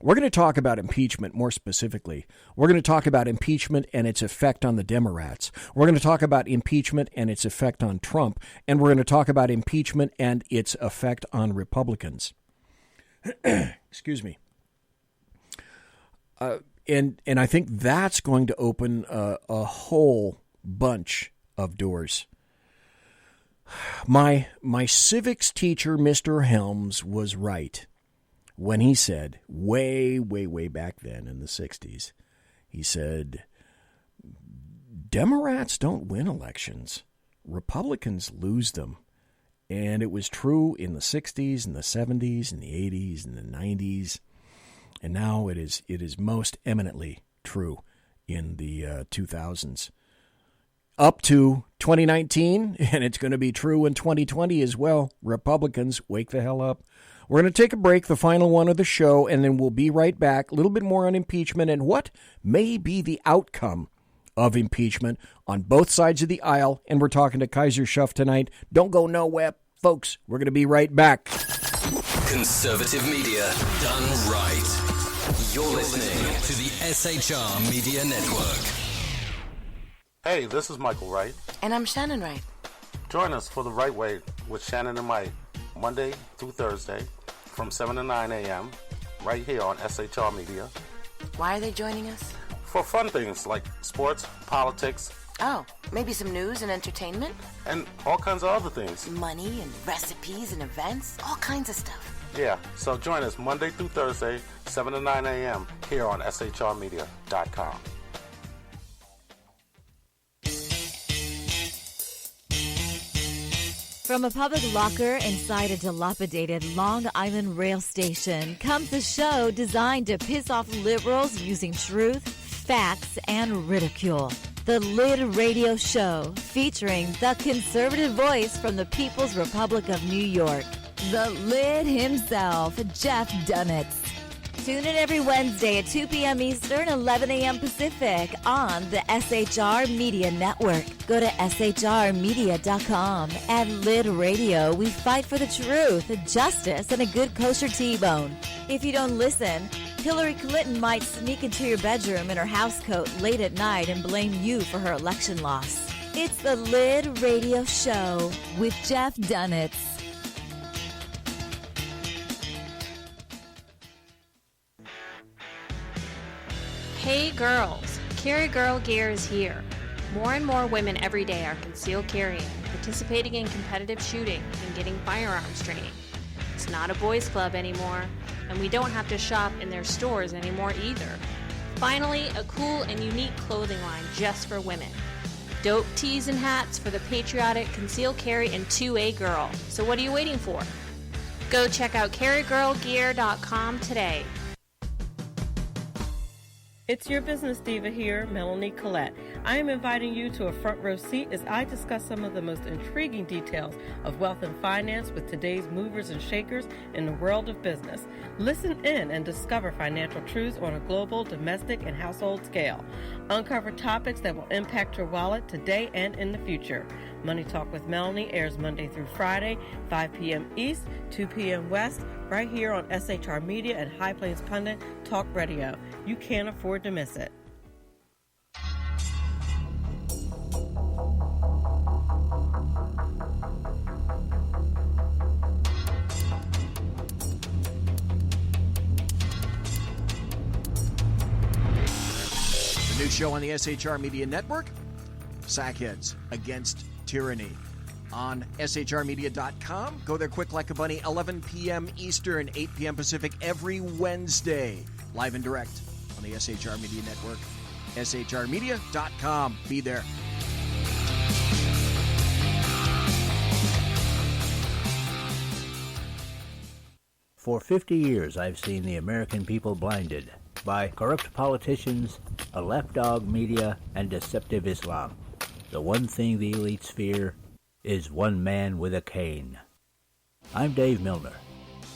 S3: We're going to talk about impeachment more specifically. We're going to talk about impeachment and its effect on the Democrats. We're going to talk about impeachment and its effect on Trump. And we're going to talk about impeachment and its effect on Republicans. Excuse me. And I think that's going to open a whole bunch of doors. My civics teacher, Mr. Helms, was right when he said, way back then in the 60s, he said, Democrats don't win elections. Republicans lose them. And it was true in the 60s and the 70s and the 80s and the 90s. And now it is most eminently true in the 2000s. Up to 2019, and it's going to be true in 2020 as well. Republicans, wake the hell up. We're going to take a break, the final one of the show, and then we'll be right back. A little bit more on impeachment and what may be the outcome of impeachment on both sides of the aisle. And we're talking to KAISER SHUFF tonight. Don't go nowhere, folks. We're going to be right back.
S2: Conservative media done right. You're listening to the SHR Media Network.
S6: Hey, this is Michael Wright.
S11: And I'm Shannon Wright.
S6: Join us for The Right Way with Shannon and Mike, Monday through Thursday from 7 to 9 a.m. right here on SHR Media.
S11: Why are they joining us?
S6: For fun things like sports, politics.
S11: Oh, maybe some news and entertainment?
S6: And all kinds of other things.
S11: Money and recipes and events, all kinds of stuff.
S6: Yeah, so join us Monday through Thursday, 7 to 9 a.m. here on SHRmedia.com.
S8: From a public locker inside a dilapidated Long Island rail station comes a show designed to piss off liberals using truth, facts, and ridicule. The Lid Radio Show, featuring the conservative voice from the People's Republic of New York, the Lid himself, Jeff Dunitz. Tune in every Wednesday at 2 p.m. Eastern, 11 a.m. Pacific on the SHR Media Network. Go to shrmedia.com. At Lid Radio, we fight for the truth, justice, and a good kosher T-bone. If you don't listen, Hillary Clinton might sneak into your bedroom in her housecoat late at night and blame you for her election loss. It's the Lid Radio Show with Jeff Dunitz.
S23: Hey girls, Carry Girl Gear is here. More and more women every day are concealed carrying, participating in competitive shooting, and getting firearms training. It's not a boys' club anymore, and we don't have to shop in their stores anymore either. Finally, a cool and unique clothing line just for women. Dope tees and hats for the patriotic concealed carry and 2A girl. So what are you waiting for? Go check out carrygirlgear.com today.
S14: It's your business diva here, Melanie Collette. I am inviting you to a front row seat as I discuss some of the most intriguing details of wealth and finance with today's movers and shakers in the world of business. Listen in and discover financial truths on a global, domestic, and household scale. Uncover topics that will impact your wallet today and in the future. Money Talk with Melanie airs Monday through Friday, 5 p.m. East, 2 p.m. West, right here on SHR Media and High Plains Pundit Talk Radio. You can't afford to miss it.
S3: The new show on the SHR Media Network, Sackheads Against Tyranny. On shrmedia.com. Go there quick like a bunny, 11 p.m. Eastern, 8 p.m. Pacific, every Wednesday. Live and direct on the SHR Media Network. shrmedia.com. Be there.
S9: For 50 years, I've seen the American people blinded by corrupt politicians, a lapdog media, and deceptive Islam. The one thing the elites fear is one man with a cane. I'm Dave Milner.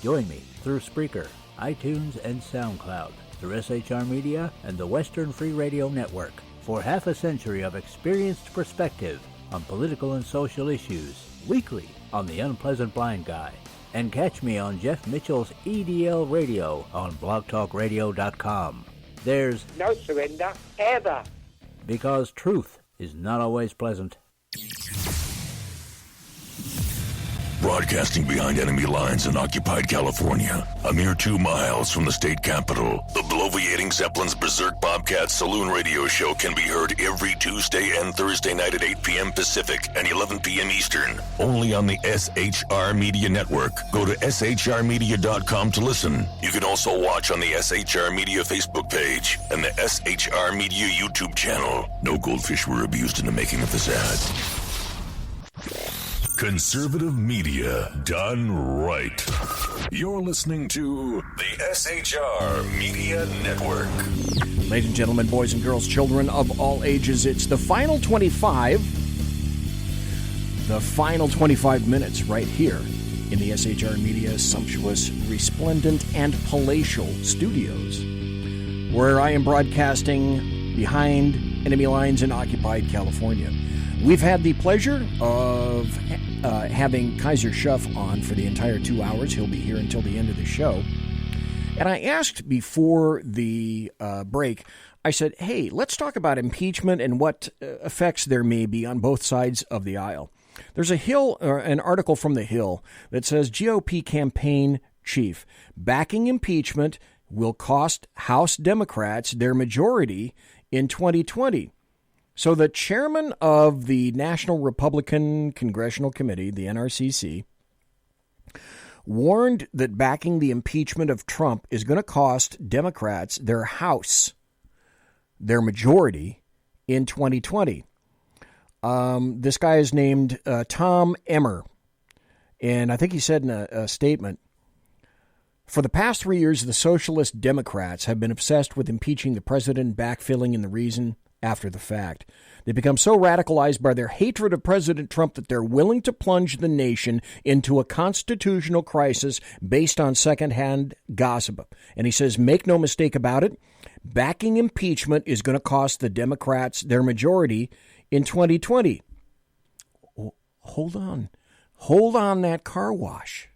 S9: Join me through Spreaker, iTunes, and SoundCloud, through SHR Media and the Western Free Radio Network, for half a century of experienced perspective on political and social issues, weekly on The Unpleasant Blind Guy. And catch me on Jeff Mitchell's EDL Radio on blogtalkradio.com. There's
S10: no surrender, ever.
S9: Because truth is not always pleasant.
S24: Broadcasting behind enemy lines in occupied California, a mere 2 miles from the state capital, the bloviating Zeppelin's Berserk Bobcat Saloon radio show can be heard every Tuesday and Thursday night at 8 p.m. Pacific and 11 p.m. Eastern, only on the SHR Media Network. Go to shrmedia.com to listen. You can also watch on the SHR Media Facebook page and the SHR Media YouTube channel. No goldfish were abused in the making of this ad. Conservative media done right. You're listening to the SHR Media Network.
S3: Ladies and gentlemen, boys and girls, children of all ages, it's the final 25. The final 25 minutes right here in the SHR Media sumptuous, resplendent, and palatial studios, where I am broadcasting behind enemy lines in occupied California. We've had the pleasure of having KAISER SHUFF on for the entire 2 hours. He'll be here until the end of the show. And I asked before the break, I said, hey, let's talk about impeachment and what effects there may be on both sides of the aisle. There's an article from The Hill that says GOP campaign chief, backing impeachment will cost House Democrats their majority in 2020. So the chairman of the National Republican Congressional Committee, the NRCC, warned that backing the impeachment of Trump is going to cost Democrats their House, their majority in 2020. This guy is named Tom Emmer, and I think he said in a statement, for the past 3 years, the Socialist Democrats have been obsessed with impeaching the president, backfilling in the reason after the fact. They become so radicalized by their hatred of President Trump that they're willing to plunge the nation into a constitutional crisis based on secondhand gossip. And he says, make no mistake about it, backing impeachment is going to cost the Democrats their majority in 2020. Hold on that car wash.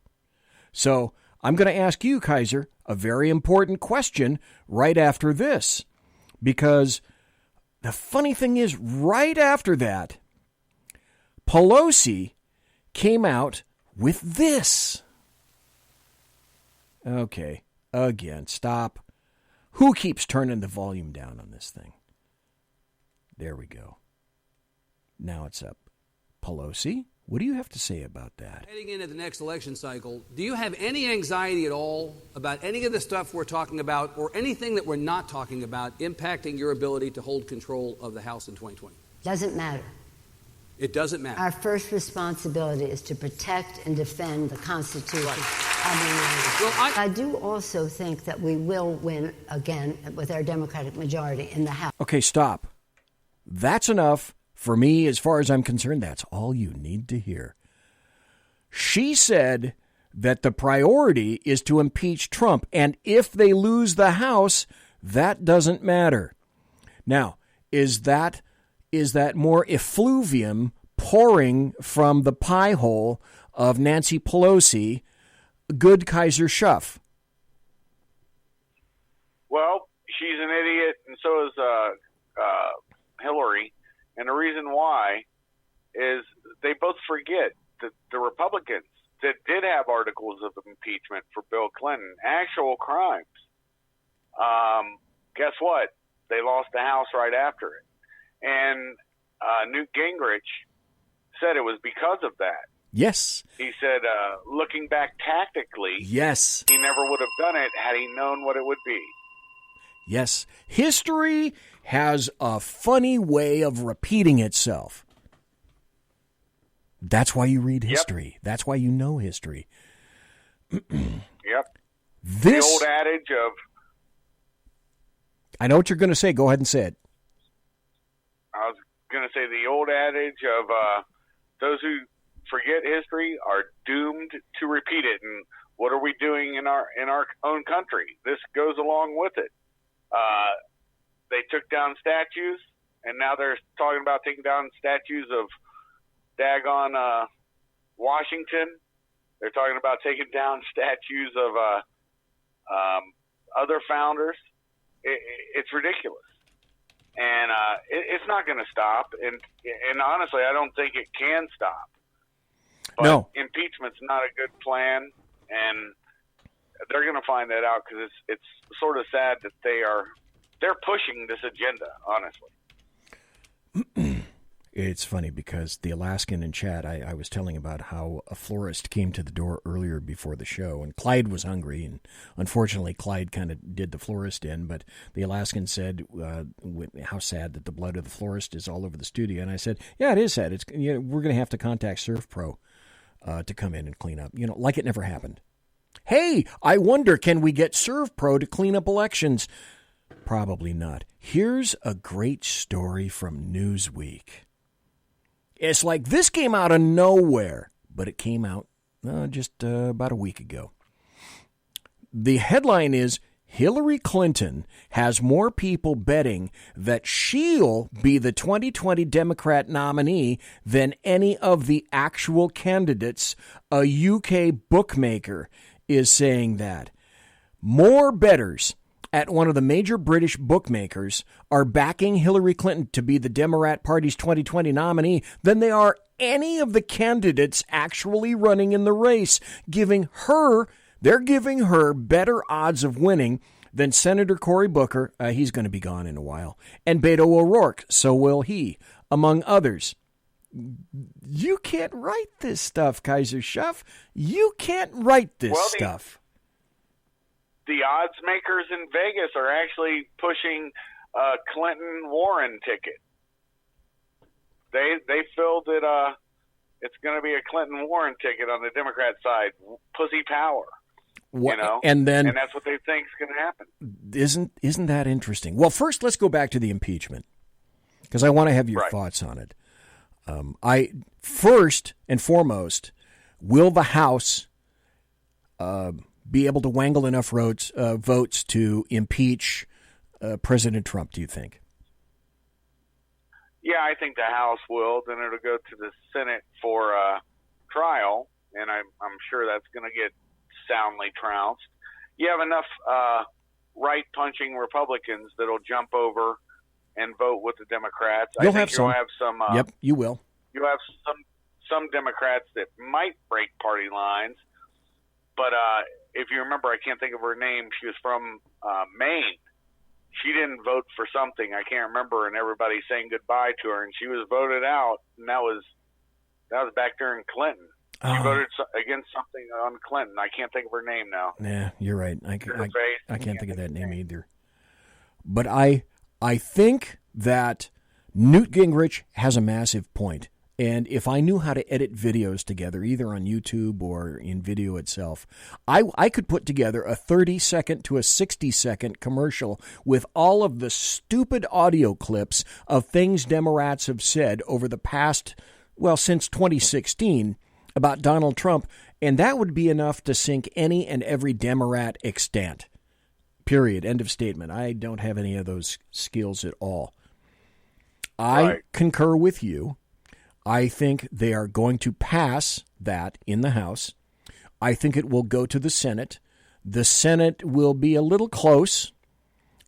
S3: So I'm going to ask you, Kaiser, a very important question right after this, because the funny thing is, right after that, Pelosi came out with this. Okay, again, stop. Who keeps turning the volume down on this thing? There we go. Now it's up. Pelosi, what do you have to say about that?
S5: Heading into the next election cycle, do you have any anxiety at all about any of the stuff we're talking about or anything that we're not talking about impacting your ability to hold control of the House in 2020?
S7: Doesn't matter.
S5: It doesn't matter.
S7: Our first responsibility is to protect and defend the Constitution of the United States.
S5: Well,
S7: I do also think that we will win again with our Democratic majority in the House.
S3: Okay, stop. That's enough. For me, as far as I'm concerned, that's all you need to hear. She said that the priority is to impeach Trump, and if they lose the House, that doesn't matter. Now, is that more effluvium pouring from the pie hole of Nancy Pelosi, good KAISER SHUFF?
S4: Well, she's an idiot, and so is Hillary. And the reason why is they both forget that the Republicans that did have articles of impeachment for Bill Clinton, actual crimes, guess what? They lost the House right after it. And Newt Gingrich said it was because of that.
S3: Yes.
S4: He said, looking back tactically,
S3: yes,
S4: he never would have done it had he known what it would be.
S3: Yes. History has a funny way of repeating itself. That's why you read history. Yep. That's why you know history.
S4: Yep.
S3: The
S4: old adage of...
S3: I know what you're going to say. Go ahead and say it.
S4: I was going to say the old adage of those who forget history are doomed to repeat it. And what are we doing in our own country? This goes along with it. They took down statues, and now they're talking about taking down statues of daggone Washington. They're talking about taking down statues of other founders. It's ridiculous. And it's not going to stop. And honestly, I don't think it can stop. But
S3: no.
S4: Impeachment's not a good plan, and they're going to find that out because it's sort of sad that they're pushing this agenda, honestly.
S3: It's funny because the Alaskan in chat, I was telling about how a florist came to the door earlier before the show, and Clyde was hungry, and unfortunately Clyde kind of did the florist in, but the Alaskan said how sad that the blood of the florist is all over the studio, and I said, yeah, it is sad. We're going to have to contact Surf Pro to come in and clean up, like it never happened. Hey, I wonder, can we get ServPro to clean up elections? Probably not. Here's a great story from Newsweek. It's like this came out of nowhere, but it came out just about a week ago. The headline is, Hillary Clinton has more people betting that she'll be the 2020 Democrat nominee than any of the actual candidates. A UK bookmaker is saying that. More bettors at one of the major British bookmakers are backing Hillary Clinton to be the Democrat Party's 2020 nominee than they are any of the candidates actually running in the race, they're giving her better odds of winning than Senator Cory Booker, he's going to be gone in a while, and Beto O'Rourke, so will he, among others. You can't write this stuff, Kaiser Schuff. You can't write this stuff.
S4: The odds makers in Vegas are actually pushing a Clinton-Warren ticket. They feel that it's going to be a Clinton-Warren ticket on the Democrat side. Pussy power. And that's what they think is going to happen.
S3: Isn't that interesting? Well, first, let's go back to the impeachment, because I want to have your thoughts on it. First and foremost, will the House be able to wangle enough votes to impeach President Trump, do you think?
S4: Yeah, I think the House will. Then it'll go to the Senate for trial, and I'm sure that's going to get soundly trounced. You have enough right-punching Republicans that'll jump over and vote with the Democrats.
S3: You'll have some.
S4: Yep,
S3: you will.
S4: You'll have some Democrats that might break party lines, but if you remember, I can't think of her name. She was from Maine. She didn't vote for something I can't remember, and everybody saying goodbye to her, and she was voted out. And that was back during Clinton. She voted against something on Clinton. I can't think of her name now.
S3: Yeah, you're right. I can't think of that name either. But I think that Newt Gingrich has a massive point. And if I knew how to edit videos together, either on YouTube or in video itself, I could put together a 30-second to a 60-second commercial with all of the stupid audio clips of things Democrats have said over the past, since 2016, about Donald Trump, and that would be enough to sink any and every Democrat extant. Period. End of statement. I don't have any of those skills at all. I concur with you. I think they are going to pass that in the House. I think it will go to the Senate. The Senate will be a little close,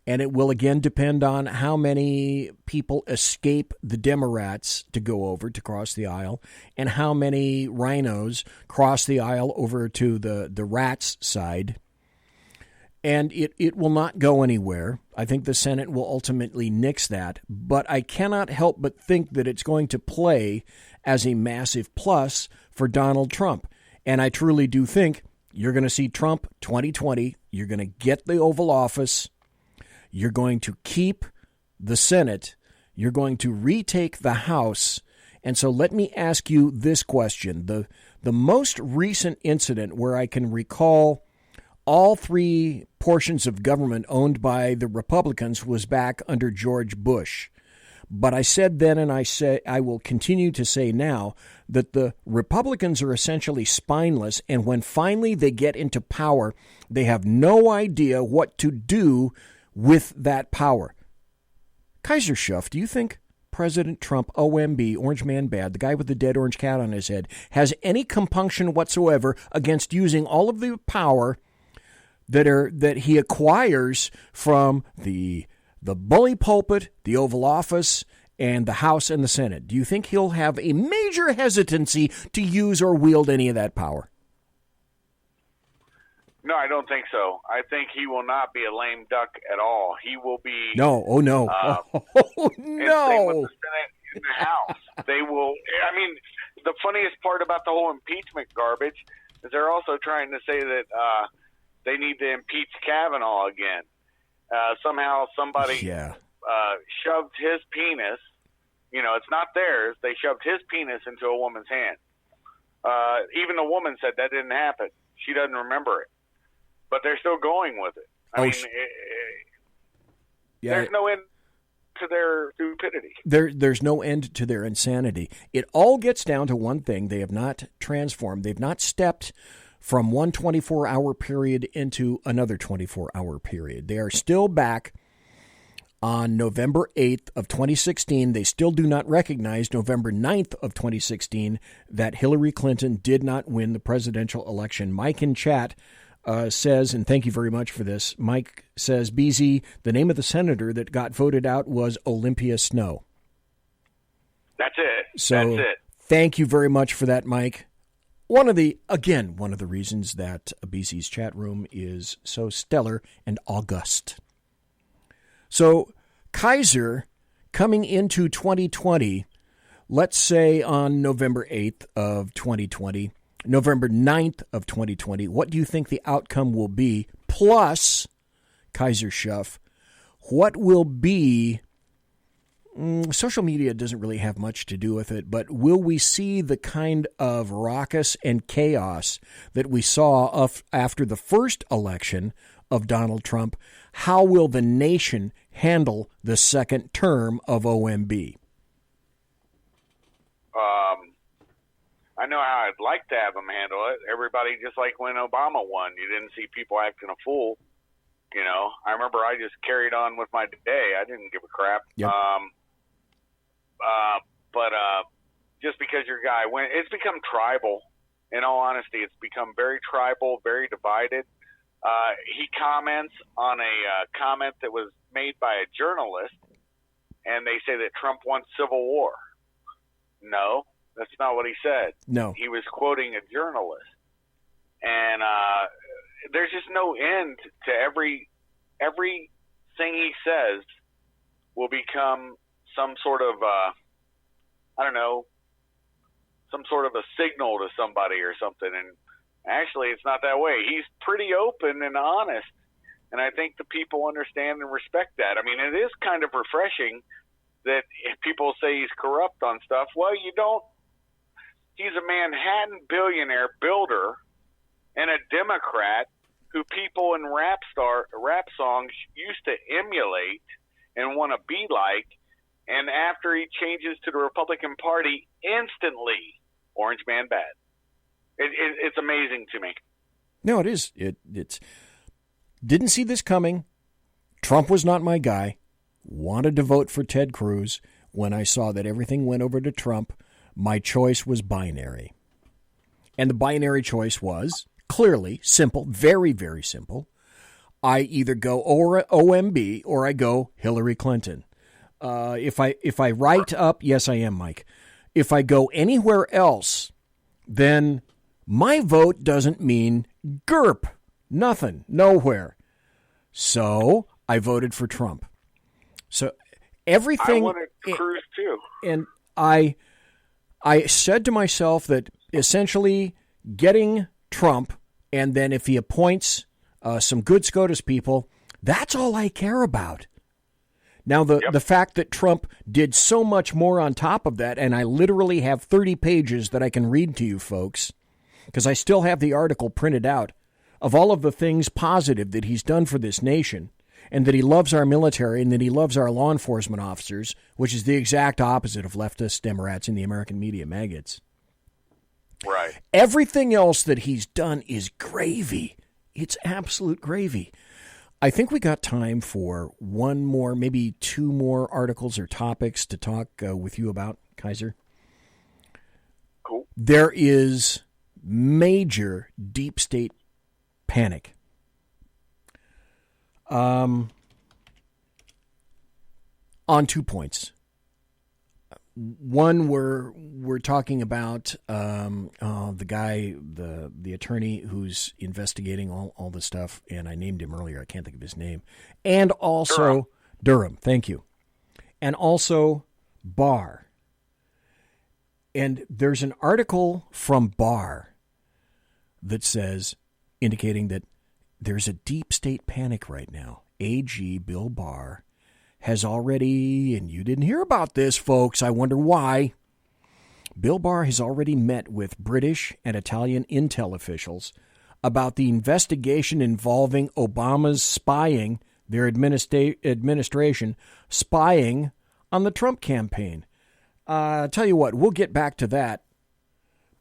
S3: and it will again depend on how many people escape the Democrats to go over to cross the aisle, and how many rhinos cross the aisle over to the rats' side. And it will not go anywhere. I think the Senate will ultimately nix that. But I cannot help but think that it's going to play as a massive plus for Donald Trump. And I truly do think you're going to see Trump 2020. You're going to get the Oval Office. You're going to keep the Senate. You're going to retake the House. And so let me ask you this question. The most recent incident where I can recall all three portions of government owned by the Republicans was back under George Bush. But I said then, and I will continue to say now, that the Republicans are essentially spineless, and when finally they get into power, they have no idea what to do with that power. Kaiser Schuff, do you think President Trump, OMB, Orange Man Bad, the guy with the dead orange cat on his head, has any compunction whatsoever against using all of the power that he acquires from the bully pulpit, the Oval Office, and the House and the Senate? Do you think he'll have a major hesitancy to use or wield any of that power?
S4: No, I don't think so. I think he will not be a lame duck at all. He will be...
S3: No. Oh, no. Oh, no.
S4: Same with the Senate and the House. They will... I mean, the funniest part about the whole impeachment garbage is they're also trying to say that they need to impeach Kavanaugh again. Somehow somebody shoved his penis. It's not theirs. They shoved his penis into a woman's hand. Even the woman said that didn't happen. She doesn't remember it. But they're still going with it. There's no end to their stupidity.
S3: There's no end to their insanity. It all gets down to one thing. They have not transformed. They've not stepped from one 24-hour period into another 24-hour period. They are still back on November 8th of 2016. They still do not recognize November 9th of 2016 that Hillary Clinton did not win the presidential election. Mike in chat says, and thank you very much for this, Mike says, BZ, the name of the senator that got voted out was Olympia Snowe.
S4: That's it.
S3: So
S4: That's it.
S3: Thank you very much for that, Mike. One of the reasons that BZ's chat room is so stellar and august. So KAISER coming into 2020, let's say on November 8th of 2020, November 9th of 2020, what do you think the outcome will be? Plus, KAISER Schuff, what will be, social media doesn't really have much to do with it, but will we see the kind of raucous and chaos that we saw after the first election of Donald Trump? How will the nation handle the second term of OMB?
S4: I know how I'd like to have them handle it. Everybody, just like when Obama won, you didn't see people acting a fool. You know, I remember I just carried on with my day. I didn't give a crap.
S3: Yep.
S4: But just because your guy went, it's become tribal. In all honesty, it's become very tribal, very divided. He comments on a comment that was made by a journalist, and they say that Trump wants civil war. No, that's not what he said.
S3: No.
S4: He was quoting a journalist. And there's just no end to everything he says will become some sort of, some sort of a signal to somebody or something. And actually, it's not that way. He's pretty open and honest. And I think the people understand and respect that. I mean, it is kind of refreshing that if people say he's corrupt on stuff. Well, you don't. He's a Manhattan billionaire builder and a Democrat who people in rap songs used to emulate and want to be like. And after he changes to the Republican Party, instantly, orange man bad. It's amazing to me.
S3: No, it is. It's didn't see this coming. Trump was not my guy. Wanted to vote for Ted Cruz. When I saw that everything went over to Trump, my choice was binary. And the binary choice was clearly simple, very, very simple. I either go OMB or I go Hillary Clinton. If I write up, yes, I am, Mike. If I go anywhere else, then my vote doesn't mean GERP. Nothing. Nowhere. So I voted for Trump. So everything.
S4: I wanted Cruz too.
S3: And I said to myself that essentially getting Trump, and then if he appoints some good SCOTUS people, that's all I care about. Now, the fact that Trump did so much more on top of that, and I literally have 30 pages that I can read to you folks, because I still have the article printed out of all of the things positive that he's done for this nation, and that he loves our military, and that he loves our law enforcement officers, which is the exact opposite of leftist Democrats and the American media maggots.
S4: Right.
S3: Everything else that he's done is gravy. It's absolute gravy. I think we got time for one more, maybe two more articles or topics to talk with you about, KAISER.
S4: Cool.
S3: There is major deep state panic. On 2 points. One, we're talking about the guy, the attorney who's investigating all the stuff, and I named him earlier. I can't think of his name. And also Durham. Thank you. And also Barr. And there's an article from Barr that says, indicating that there's a deep state panic right now. AG Bill Barr has already, and you didn't hear about this, folks, I wonder why, Bill Barr has already met with British and Italian intel officials about the investigation involving Obama's spying, their administration spying on the Trump campaign. Tell you what, we'll get back to that.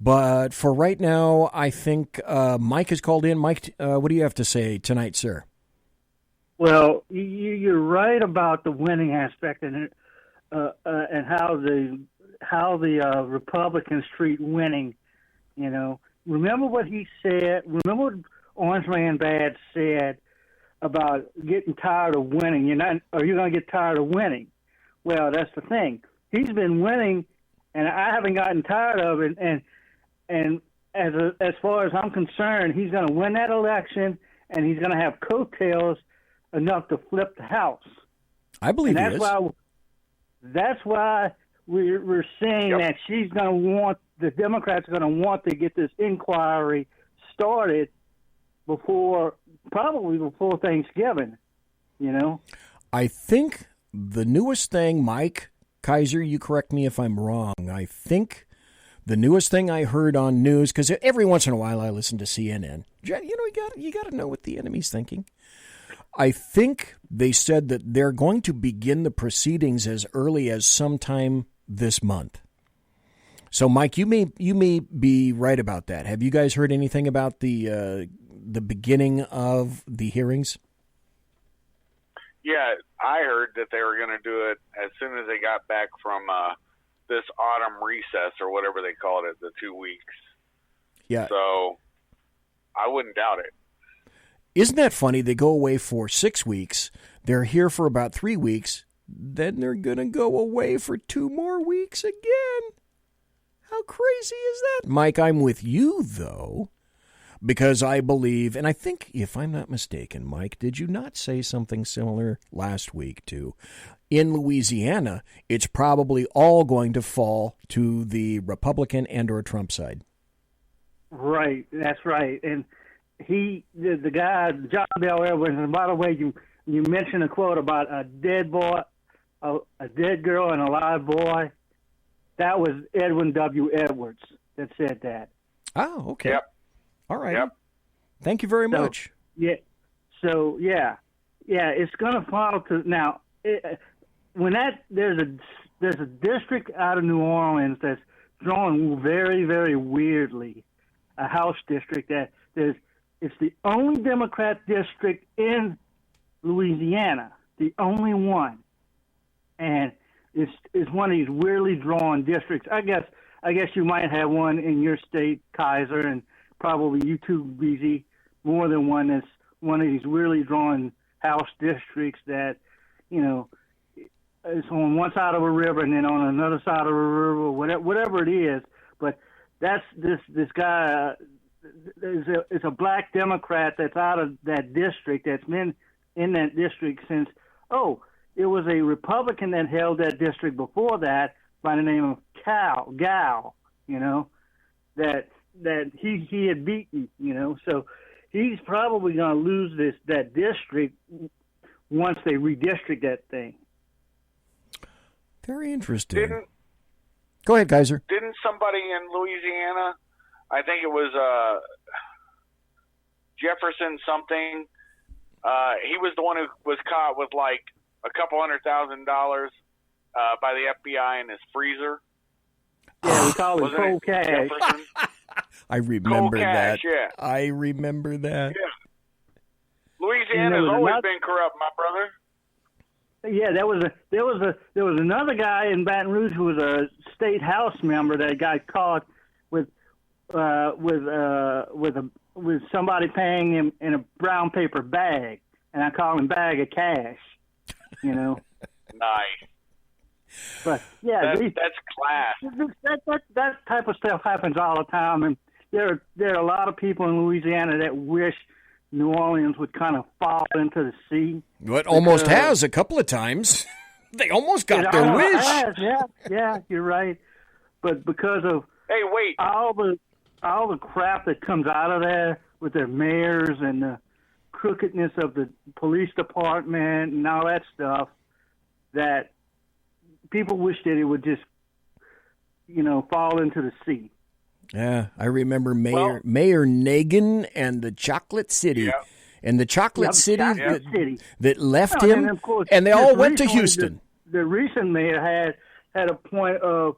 S3: But for right now, I think Mike has called in. Mike, what do you have to say tonight, sir?
S12: Well, you're right about the winning aspect and how the Republicans treat winning. You know, remember what he said. Remember what Orange Man Bad said about getting tired of winning. You're going to get tired of winning. Well, that's the thing. He's been winning, and I haven't gotten tired of it. And as far as I'm concerned, he's going to win that election, and he's going to have coattails enough to flip the House.
S3: I believe he is.
S12: That's why we're seeing that she's going to want, the Democrats are going to want to get this inquiry started probably before Thanksgiving, you know?
S3: I think the newest thing, Mike, Kaiser, you correct me if I'm wrong. I think the newest thing I heard on news, because every once in a while I listen to CNN. You got to know what the enemy's thinking. I think they said that they're going to begin the proceedings as early as sometime this month. So, Mike, you may be right about that. Have you guys heard anything about the beginning of the hearings?
S4: Yeah, I heard that they were going to do it as soon as they got back from this autumn recess or whatever they called it, the 2 weeks.
S3: Yeah.
S4: So I wouldn't doubt it.
S3: Isn't that funny? They go away for 6 weeks. They're here for about 3 weeks. Then they're going to go away for 2 more weeks again. How crazy is that? Mike, I'm with you, though, because I believe, and I think, if I'm not mistaken, Mike, did you not say something similar last week, too? In Louisiana, it's probably all going to fall to the Republican and or Trump side. Right,
S12: that's right. And the guy, John Bel Edwards, and by the way, you mentioned a quote about a dead boy, a dead girl and a live boy. That was Edwin W. Edwards that said that.
S3: Oh, okay.
S4: Yep.
S3: All right.
S4: Yep.
S3: Thank you very much.
S12: Yeah. So it's going to fall to now. There's a district out of New Orleans that's drawn very, very weirdly, a House district it's the only Democrat district in Louisiana, the only one, and it's one of these weirdly drawn districts. I guess you might have one in your state, Kaiser, and probably you too, BZ, more than one that's one of these weirdly drawn House districts that, you know, it's on one side of a river and then on another side of a river, whatever it is. But that's this guy. It's a black Democrat that's out of that district, that's been in that district since, it was a Republican that held that district before that by the name of Gal, you know, that he had beaten, you know. So he's probably going to lose that district once they redistrict that thing.
S3: Very interesting. Go ahead, Kaiser.
S4: Didn't somebody in Louisiana, I think it was Jefferson something, he was the one who was caught with like a couple $100,000 by the FBI in his freezer.
S12: Yeah, we call it cold cash.
S3: I remember that.
S4: Yeah.
S3: I remember that.
S4: Yeah. Louisiana's always been corrupt, my brother.
S12: Yeah, there was another guy in Baton Rouge who was a state house member that got caught with somebody paying him in a brown paper bag, and I call him bag of cash. You know.
S4: Nice.
S12: But yeah,
S4: that's class.
S12: That type of stuff happens all the time, and there are a lot of people in Louisiana that wish New Orleans would kind of fall into the sea.
S3: Well, it almost has a couple of times. They almost got their wish.
S12: Has, yeah, you're right. But because of all the crap that comes out of there with their mayors and the crookedness of the police department and all that stuff, that people wish that it would just fall into the sea.
S3: Yeah, I remember Mayor Nagin and the Chocolate City.
S12: Yeah.
S3: And the Chocolate City that left
S12: Well,
S3: him,
S12: and of course,
S3: and they all went to
S12: recently,
S3: Houston.
S12: The recent mayor had a point of,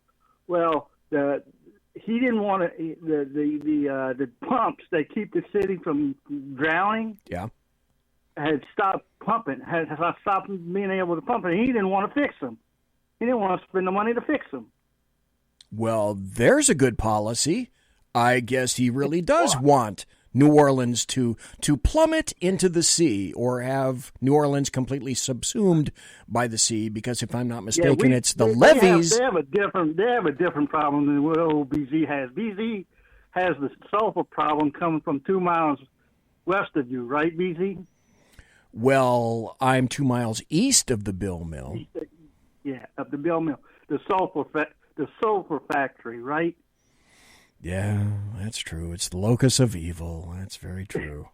S12: he didn't want to, the pumps that keep the city from drowning.
S3: Yeah.
S12: Had stopped pumping, had stopped being able to pump it. He didn't want to fix them. He didn't want to spend the money to fix them.
S3: Well, there's a good policy. I guess he really does want New Orleans to plummet into the sea, or have New Orleans completely subsumed by the sea, because if I'm not mistaken, it's the levees.
S12: They have a different problem than what old BZ has. BZ has the sulfur problem coming from 2 miles west of you, right, BZ?
S3: Well, I'm 2 miles east of the Bill Mill.
S12: Yeah, of the Bill Mill, the sulfur factory, right?
S3: Yeah, that's true. It's the locus of evil. That's very true.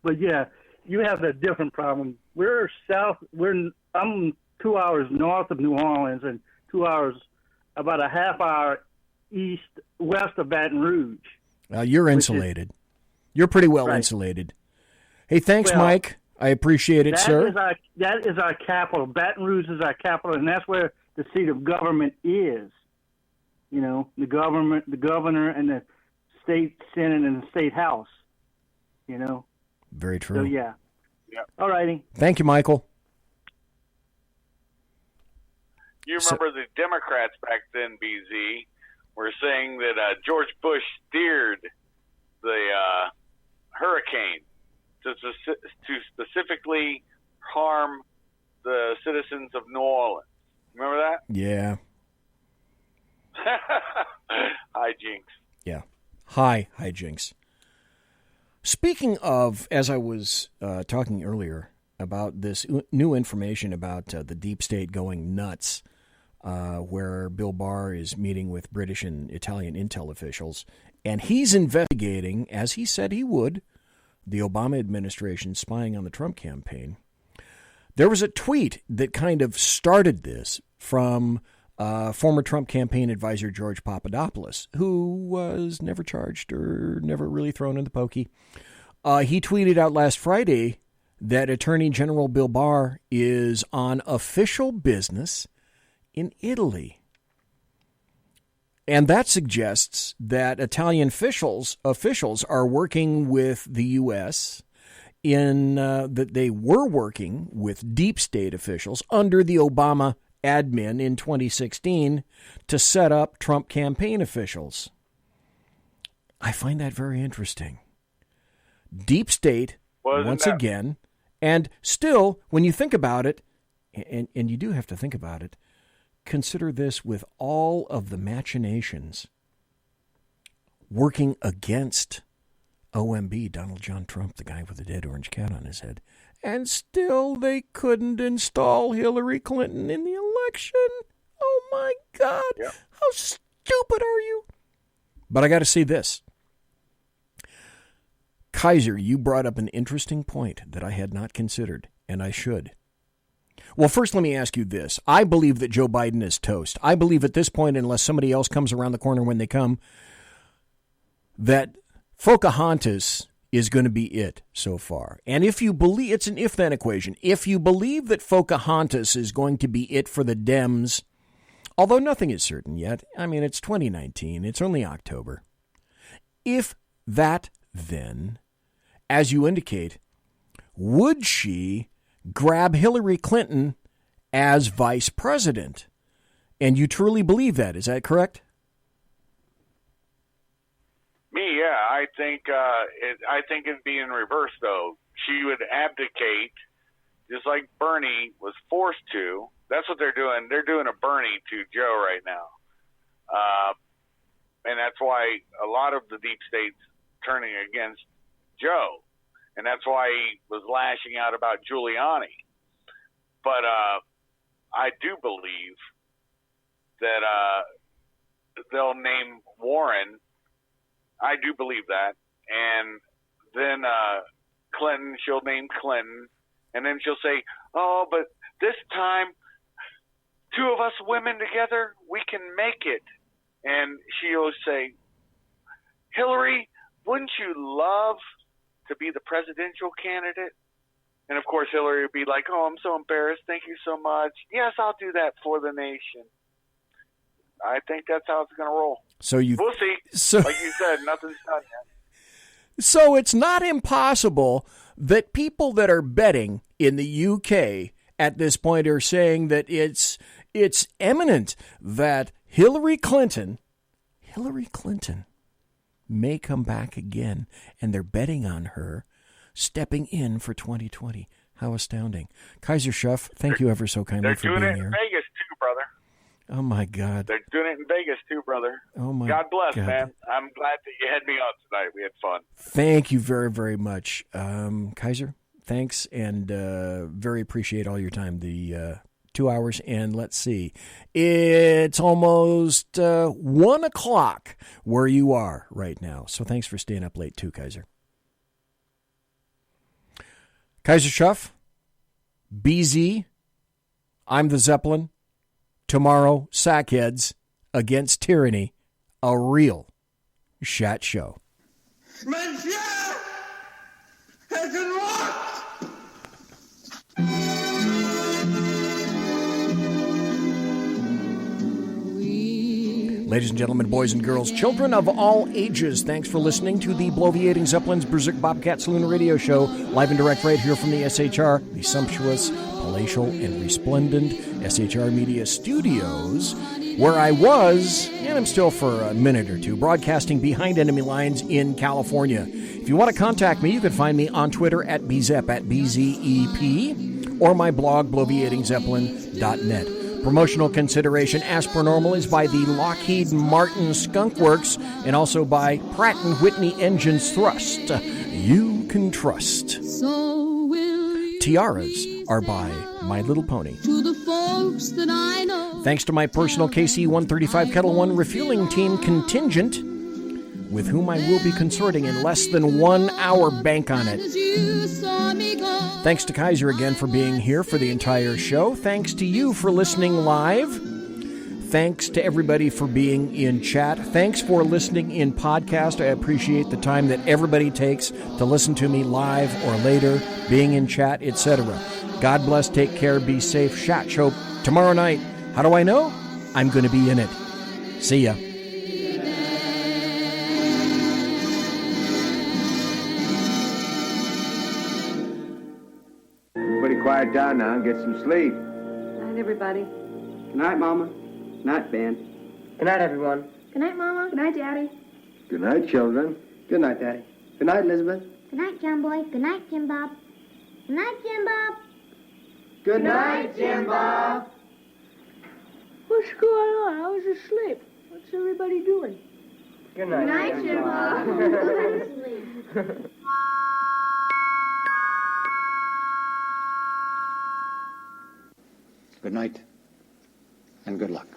S12: But yeah, you have a different problem. I'm 2 hours north of New Orleans and 2 hours, about a half hour west of Baton Rouge.
S3: You're insulated. You're pretty well insulated. Hey, thanks, Mike. I appreciate it, sir.
S12: That is our capital. Baton Rouge is our capital, and that's where the seat of government is. The governor, and the state senate and the state house.
S3: Very true.
S12: So yeah. All righty.
S3: Thank you, Michael.
S4: You remember the Democrats back then, BZ, were saying that George Bush steered the hurricane to specifically harm the citizens of New Orleans. Remember that?
S3: Yeah.
S4: Hijinks.
S3: Yeah. Hijinks. Speaking of, as I was talking earlier about this new information about the deep state going nuts, where Bill Barr is meeting with British and Italian intel officials, and he's investigating, as he said he would, the Obama administration spying on the Trump campaign. There was a tweet that kind of started this from former Trump campaign advisor George Papadopoulos, who was never charged or never really thrown in the pokey. He tweeted out last Friday that Attorney General Bill Barr is on official business in Italy. And that suggests that Italian officials are working with the U.S. that they were working with deep state officials under the Obama admin in 2016 to set up Trump campaign officials. I find that very interesting. Deep state, once again, and still, when you think about it, and you do have to think about it, consider this with all of the machinations working against OMB, Donald John Trump, the guy with the dead orange cat on his head, and still they couldn't install Hillary Clinton in the election. Oh, my God. Yep. How stupid are you? But I got to see this. Kaiser, you brought up an interesting point that I had not considered, and I should. Well, first, let me ask you this. I believe that Joe Biden is toast. I believe at this point, unless somebody else comes around the corner when they come, that Pocahontas is going to be it so far. And if you believe, it's an if-then equation. If you believe that Pocahontas is going to be it for the Dems, although nothing is certain yet, I mean, it's 2019, it's only October. If that, then, as you indicate, would she grab Hillary Clinton as vice president? And you truly believe that, is that correct?
S4: Me, yeah. I think it'd be in reverse, though. She would abdicate, just like Bernie was forced to. That's what they're doing. They're doing a Bernie to Joe right now. And that's why a lot of the deep state's turning against Joe. And that's why he was lashing out about Giuliani. But I do believe that they'll name Warren. I do believe that. And then Clinton, she'll name Clinton. And then she'll say, oh, but this time two of us women together, we can make it. And she'll say, Hillary, wouldn't you love to be the presidential candidate? And, of course, Hillary would be like, oh, I'm so embarrassed. Thank you so much. Yes, I'll do that for the nation. I think that's how it's going to roll. We'll see. Like you said, nothing's done yet.
S3: So it's not impossible that people that are betting in the UK at this point are saying that it's imminent that Hillary Clinton may come back again, and they're betting on her stepping in for 2020. How astounding. Kaiser Schuff, thank you ever so kindly for being here.
S4: They're doing it in Vegas too, brother.
S3: Oh, my God.
S4: They're doing it in Vegas too, brother.
S3: Oh, my
S4: God bless,
S3: God.
S4: man. I'm glad that you had me on tonight. We had fun.
S3: Thank you very, very much. Kaiser, thanks, and very appreciate all your time. The 2 hours, and let's see. It's almost 1 o'clock where you are right now. So thanks for staying up late too, Kaiser. Kaiser Schuff, BZ, I'm the Zeppelin. Tomorrow, Sackheads Against Tyranny, a real Shat Show.
S1: Monsieur has been locked!
S3: Ladies and gentlemen, boys and girls, children of all ages, thanks for listening to the Bloviating Zeppelin's Berserk Bobcat Saloon radio show, live and direct right here from the SHR, the sumptuous, palatial, and resplendent SHR Media studios, where I was, and I'm still for a minute or two, broadcasting behind enemy lines in California. If you want to contact me, you can find me on Twitter at BZEP, at BZEP, or my blog, bloviatingzeppelin.net. Promotional consideration, as per normal, is by the Lockheed Martin Skunk Works and also by Pratt & Whitney Engines Thrust. You can trust. Tiaras are by My Little Pony.
S1: To the folks that I know.
S3: Thanks to my personal KC-135 Kettle One refueling team contingent, with whom I will be consorting in less than 1 hour. Bank on it. Thanks to Kaiser again for being here for the entire show. Thanks to you for listening live. Thanks to everybody for being in chat. Thanks for listening in podcast. I appreciate the time that everybody takes to listen to me live or later, being in chat, etc. God bless, take care, be safe. Shat Show tomorrow night. How do I know? I'm going to be in it. See ya.
S13: Quiet down now and get some sleep.
S15: Good night, everybody.
S13: Good night, Mama. Good night, Ben.
S15: Good night, everyone. Good night, Mama. Good night, Daddy.
S13: Good night, children. Good night, Daddy. Good night, Elizabeth.
S16: Good night, John Boy. Good night, Jim Bob. Good night, Jim Bob.
S13: Good night, Jim Bob.
S15: What's going on? I was asleep. What's everybody doing?
S13: Good night.
S15: Good night, Jim Bob. Go to sleep.
S13: Good night, and good luck.